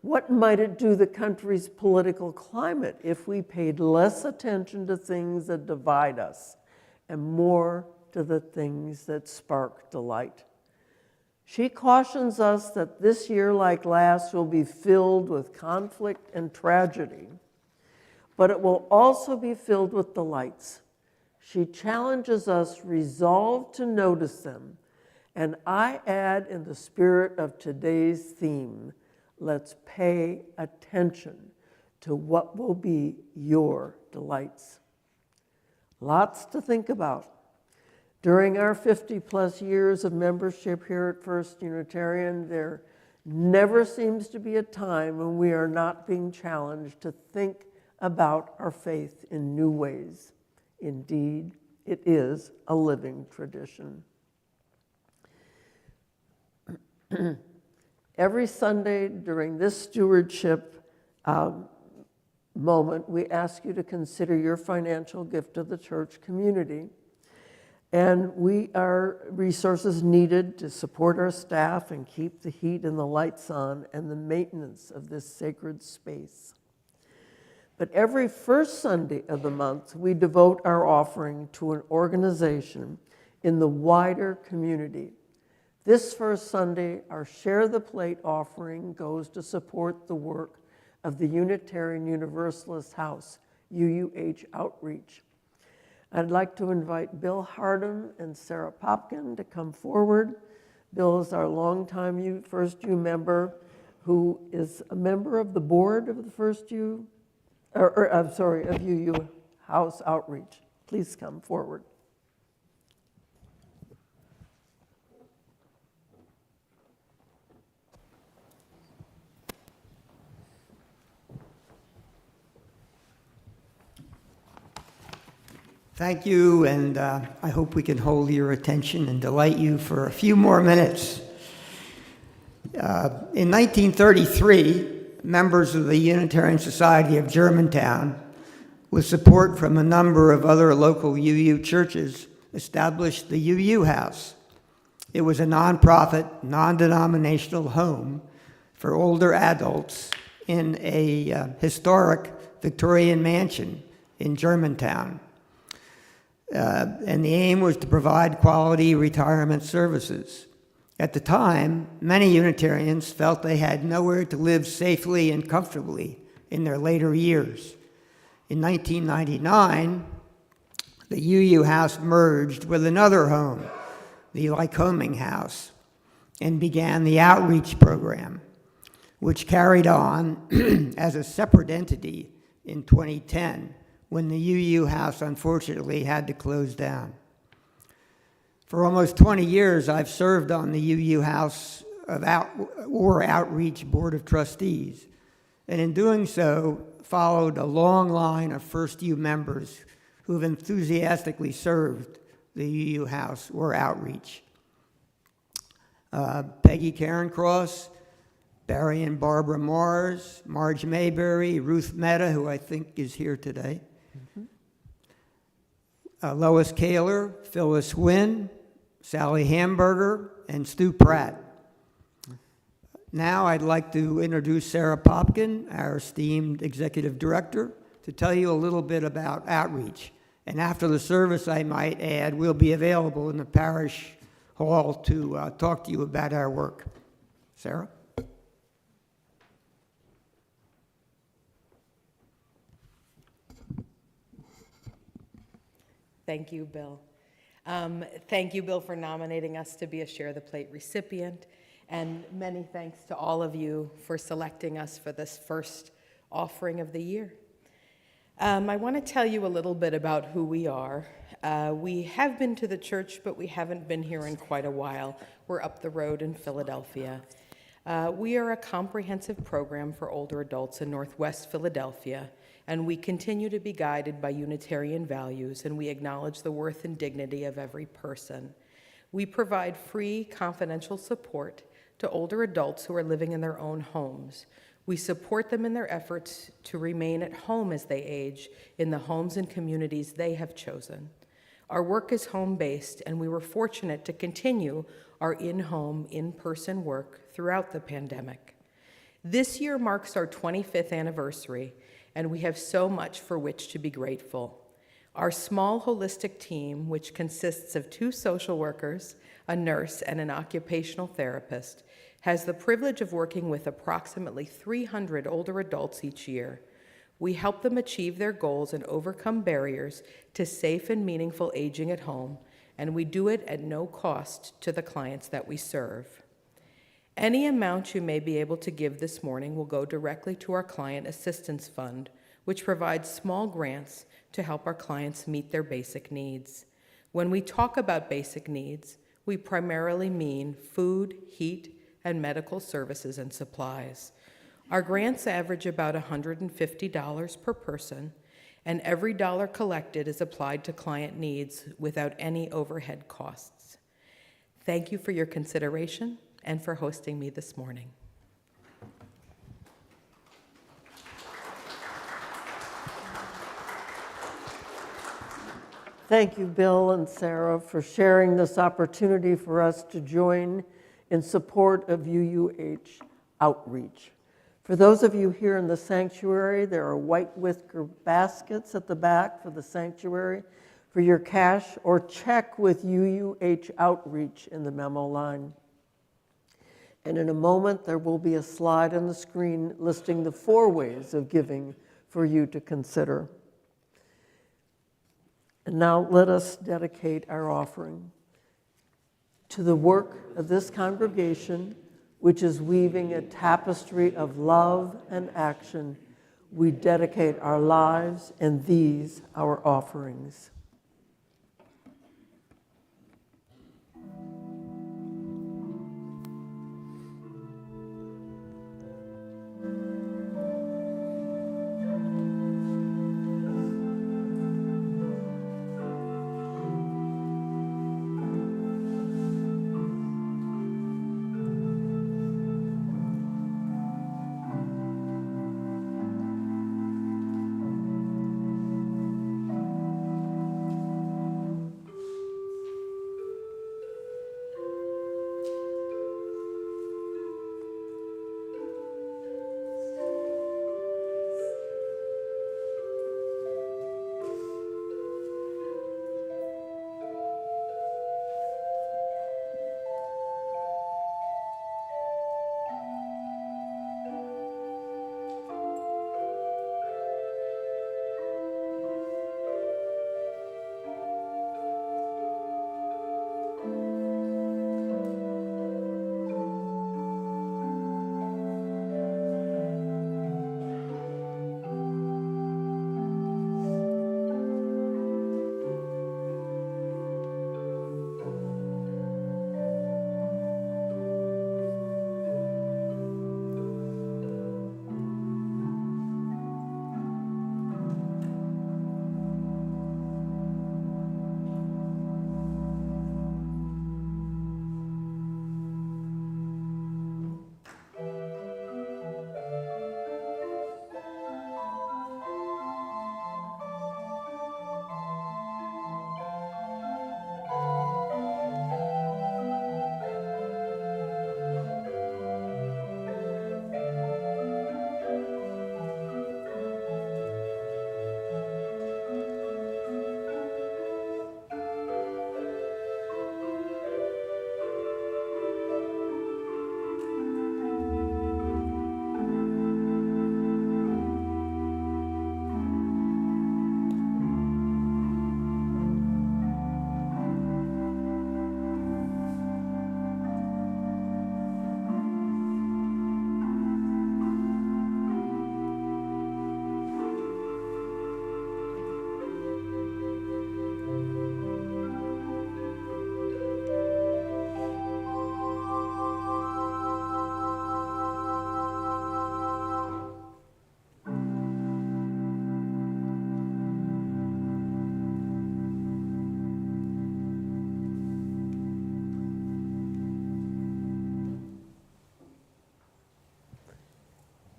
What might it do the country's political climate if we paid less attention to things that divide us and more to the things that spark delight? She cautions us that this year, like last, will be filled with conflict and tragedy, but it will also be filled with delights. She challenges us resolved to notice them, and I add in the spirit of today's theme, let's pay attention to what will be your delights. Lots to think about. During our 50-plus years of membership here at First Unitarian, there never seems to be a time when we are not being challenged to think about our faith in new ways. Indeed, it is a living tradition. Every Sunday during this stewardship moment, we ask you to consider your financial gift to the church community. And we are resources needed to support our staff and keep the heat and the lights on and the maintenance of this sacred space. But every first Sunday of the month, we devote our offering to an organization in the wider community. This first Sunday, our Share the Plate offering goes to support the work of the Unitarian Universalist House, UUH Outreach. I'd like to invite Bill Hardin and Sarah Popkin to come forward. Bill is our longtime First U member who is a member of the board of the First U, of UU House Outreach. Please come forward. Thank you, and I hope we can hold your attention and delight you for a few more minutes. In 1933, members of the Unitarian Society of Germantown, with support from a number of other local UU churches, established the UU House. It was a nonprofit, non-denominational home for older adults in a historic Victorian mansion in Germantown. And the aim was to provide quality retirement services. At the time, many Unitarians felt they had nowhere to live safely and comfortably in their later years. In 1999, the UU House merged with another home, the Lycoming House, and began the outreach program. which carried on as a separate entity in 2010 when the UU House unfortunately had to close down. For almost 20 years, I've served on the UU House of Outreach Board of Trustees, and in doing so, followed a long line of First U members who have enthusiastically served the UU House or Outreach. Peggy Carencross, Barry and Barbara Mars, Marge Mayberry, Ruth Mehta, who I think is here today, Lois Kaler, Phyllis Wynn, Sally Hamburger, and Stu Pratt. Now I'd like to introduce Sarah Popkin, our esteemed executive director, to tell you a little bit about outreach. And after the service, I might add, we'll be available in the parish hall to talk to you about our work. Sarah? Thank you, Bill. Thank you, Bill, for nominating us to be a Share the Plate recipient. And many thanks to all of you for selecting us for this first offering of the year. I want to tell you a little bit about who we are. We have been to the church, but we haven't been here in quite a while. We're up the road in Philadelphia. We are a comprehensive program for older adults in Northwest Philadelphia, and we continue to be guided by Unitarian values, and we acknowledge the worth and dignity of every person. We provide free, confidential support to older adults who are living in their own homes. We support them in their efforts to remain at home as they age in the homes and communities they have chosen. Our work is home-based, and we were fortunate to continue our in-home, in-person work throughout the pandemic. This year marks our 25th anniversary, and we have so much for which to be grateful. Our small holistic team, which consists of 2 social workers, a nurse, and an occupational therapist, has the privilege of working with approximately 300 older adults each year. We help them achieve their goals and overcome barriers to safe and meaningful aging at home, and we do it at no cost to the clients that we serve. Any amount you may be able to give this morning will go directly to our Client Assistance Fund, which provides small grants to help our clients meet their basic needs. When we talk about basic needs, we primarily mean food, heat, and medical services and supplies. Our grants average about $150 per person, and every dollar collected is applied to client needs without any overhead costs. Thank you for your consideration and for hosting me this morning. Thank you, Bill and Sarah, for sharing this opportunity for us to join in support of UUH outreach. For those of you here in the sanctuary, there are white wicker baskets at the back for the sanctuary for your cash, or check with UUH outreach in the memo line. And in a moment, there will be a slide on the screen listing the 4 ways of giving for you to consider. And now let us dedicate our offering to the work of this congregation, which is weaving a tapestry of love and action. We dedicate our lives and these our offerings.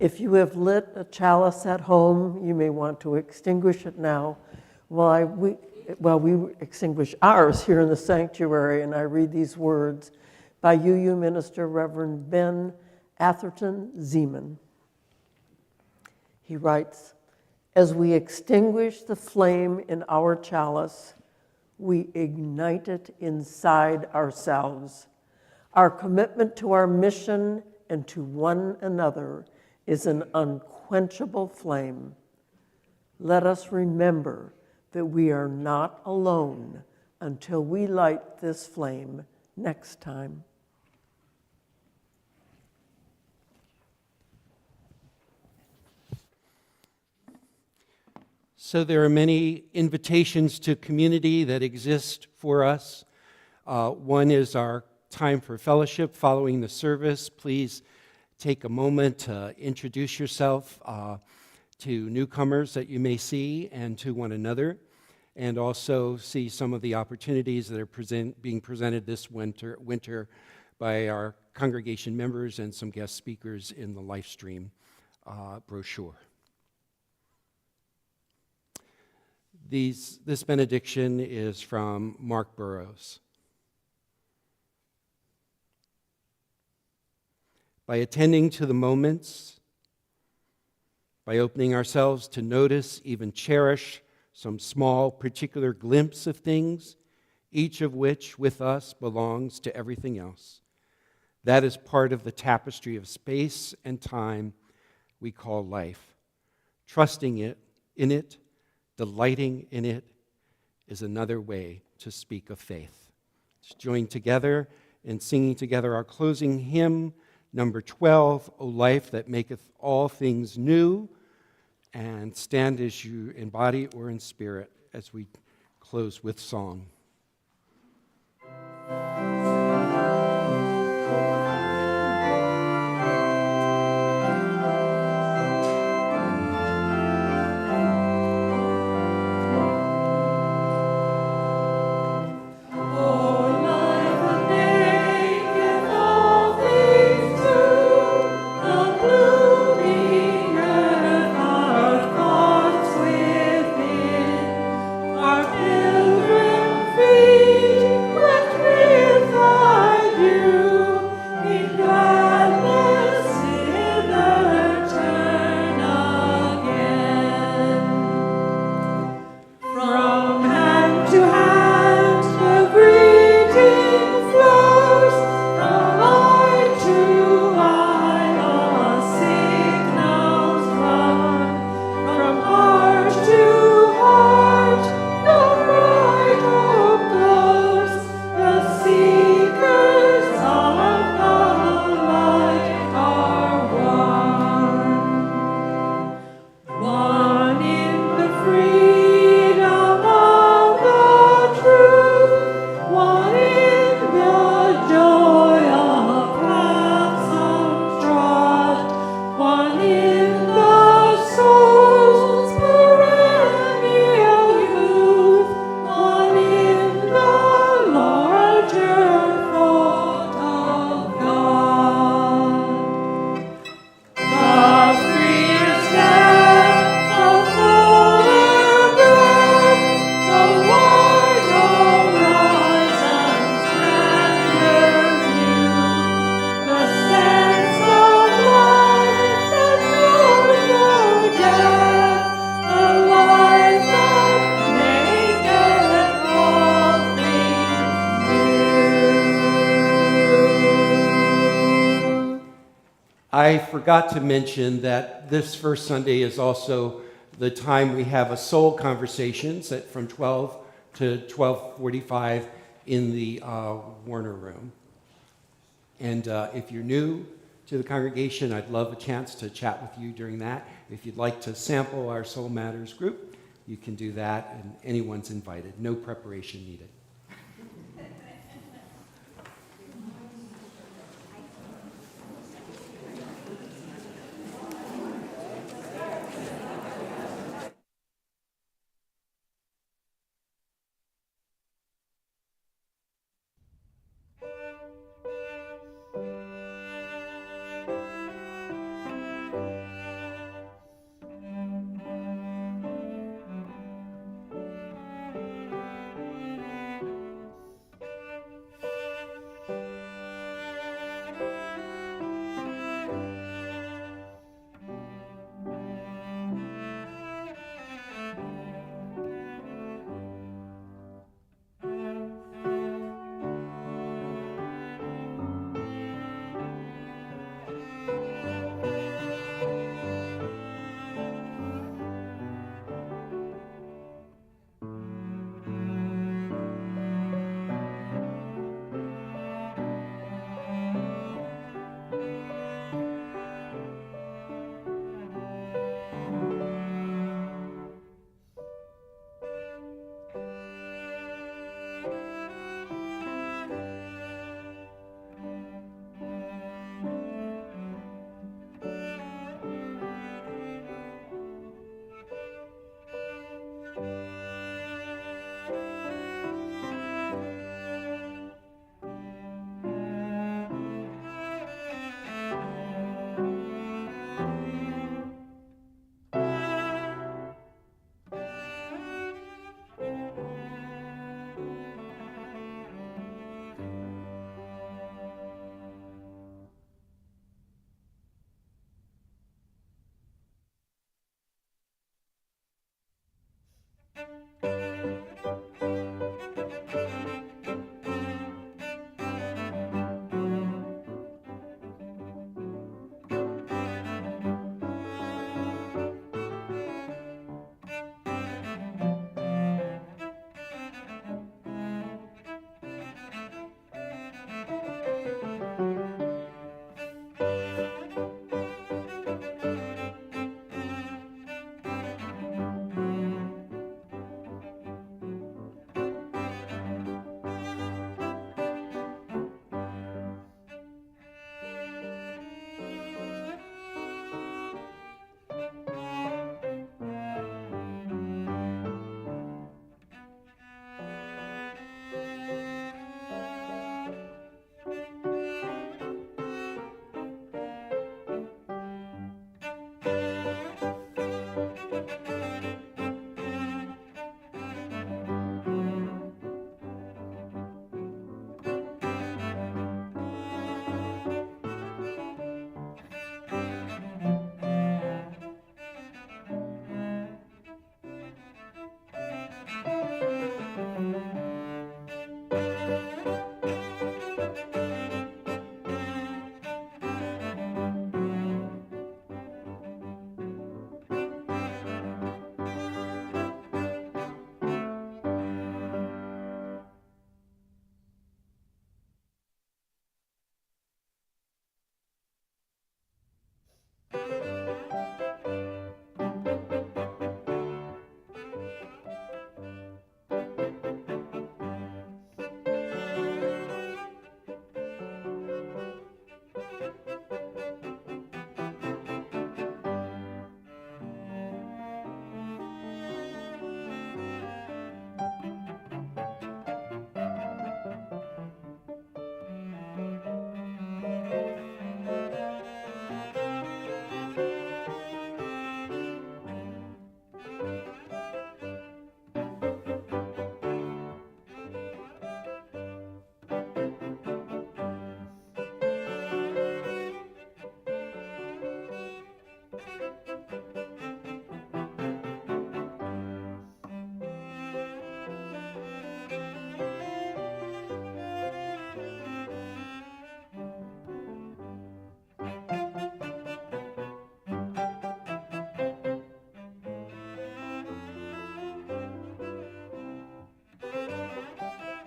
If you have lit a chalice at home, you may want to extinguish it now. We extinguish ours here in the sanctuary, and I read these words by UU Minister Reverend Ben Atherton Zeman. He writes, "As we extinguish the flame in our chalice, we ignite it inside ourselves. Our commitment to our mission and to one another is an unquenchable flame. Let us remember that we are not alone until we light this flame next time." So there are many invitations to community that exist for us. One is our time for fellowship following the service. Please take a moment to introduce yourself to newcomers that you may see and to one another, and also see some of the opportunities that are being presented this winter by our congregation members and some guest speakers in the live stream brochure. This benediction is from Mark Burrows. By attending to the moments, by opening ourselves to notice, even cherish, some small particular glimpse of things, each of which with us belongs to everything else. That is part of the tapestry of space and time we call life. Trusting in it, delighting in it, is another way to speak of faith. Let's join together in singing together our closing hymn, number 12, O Life That Maketh All Things New, and stand as you in body or in spirit as we close with song. I forgot to mention that this first Sunday is also the time we have a soul conversations from 12 to 12:45 in the Warner Room. And if you're new to the congregation, I'd love a chance to chat with you during that. If you'd like to sample our Soul Matters group, you can do that, and anyone's invited. No preparation needed. Amen.